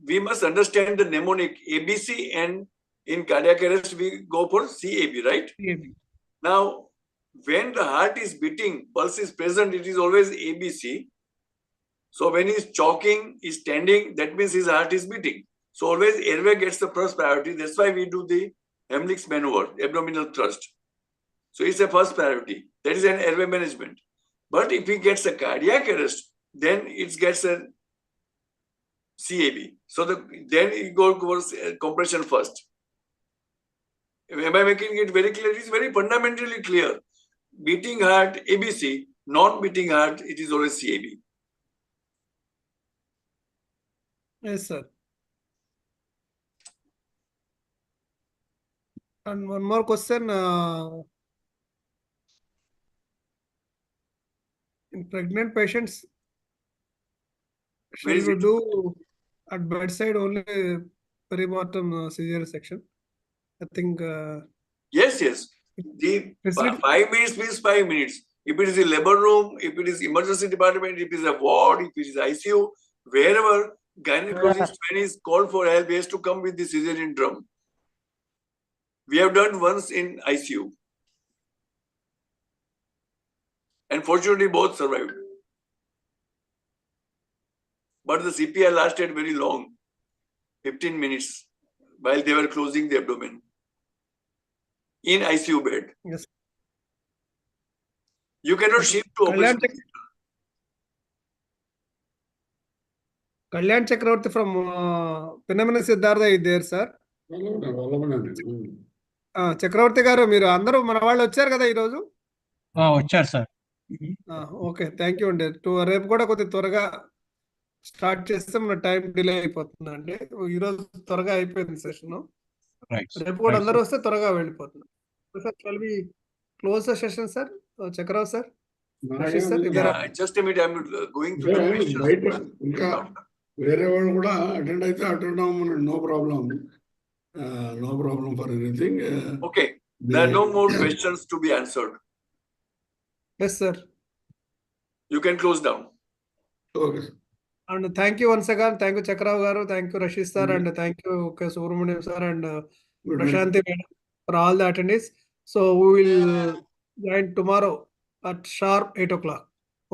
we must understand the mnemonic ABC, and in cardiac arrest we go for CAB, right? CAB. Now, when the heart is beating, pulse is present, it is always ABC. So when he's choking, he's standing, that means his heart is beating. So always airway gets the first priority. That's why we do the Heimlich's maneuver, abdominal thrust. So it's a first priority. That is an airway management. But if he gets a cardiac arrest, then it gets a CAB. So then it goes compression first. Am I making it very clear? It is very fundamentally clear. Beating heart, ABC. Non-beating heart, it is always CAB. Yes, sir. And one more question. In pregnant patients, Where should is we it? do at bedside only peribottom caesar section? I think. Yes, yes. The Facility- 5 minutes means 5 minutes. If it is a labor room, if it is emergency department, if it is a ward, if it is ICU, wherever gynecologist when is called for help, he has to come with the cesarean drum. We have done once in ICU. And fortunately, both survived. But the CPR lasted very long, 15 minutes, while they were closing the abdomen in ICU bed. Yes. You cannot shift to operation. Kalyan Chakravarti from Pinamana Siddhartha is there, sir. చక్రవర్తి గారు మీరు అందరూ మన వాళ్ళు వచ్చారు కదా ఈరోజు. వచ్చారు sir. Okay, thank you అండి. రేపు కూడా కొద్దిగా త్వరగా స్టార్ట్ చేస్తే మన టైం డిలే అయిపోతుంది అండి. ఈరోజు త్వరగా అయిపోయింది సెషన్. రేపు కూడా అందరూ వస్తే త్వరగా వెళ్ళిపోతుంది. Shall we close the session, sir? Chakravarti sir? Just a minute, I'm going through the questions. వేరే వాళ్ళు కూడా అటెండ్ అయితే అటెండ్ అవ్వమని, no problem. No problem for anything. Okay, there are no more questions to be answered. Yes, sir. You can close down. Okay. And thank you once again. Thank you, Chakrav garu. Thank you, Rashish sir. And thank you, K. Subramaniam sir and Prashanti madam for all the attendees. So we will join tomorrow at sharp 8 o'clock.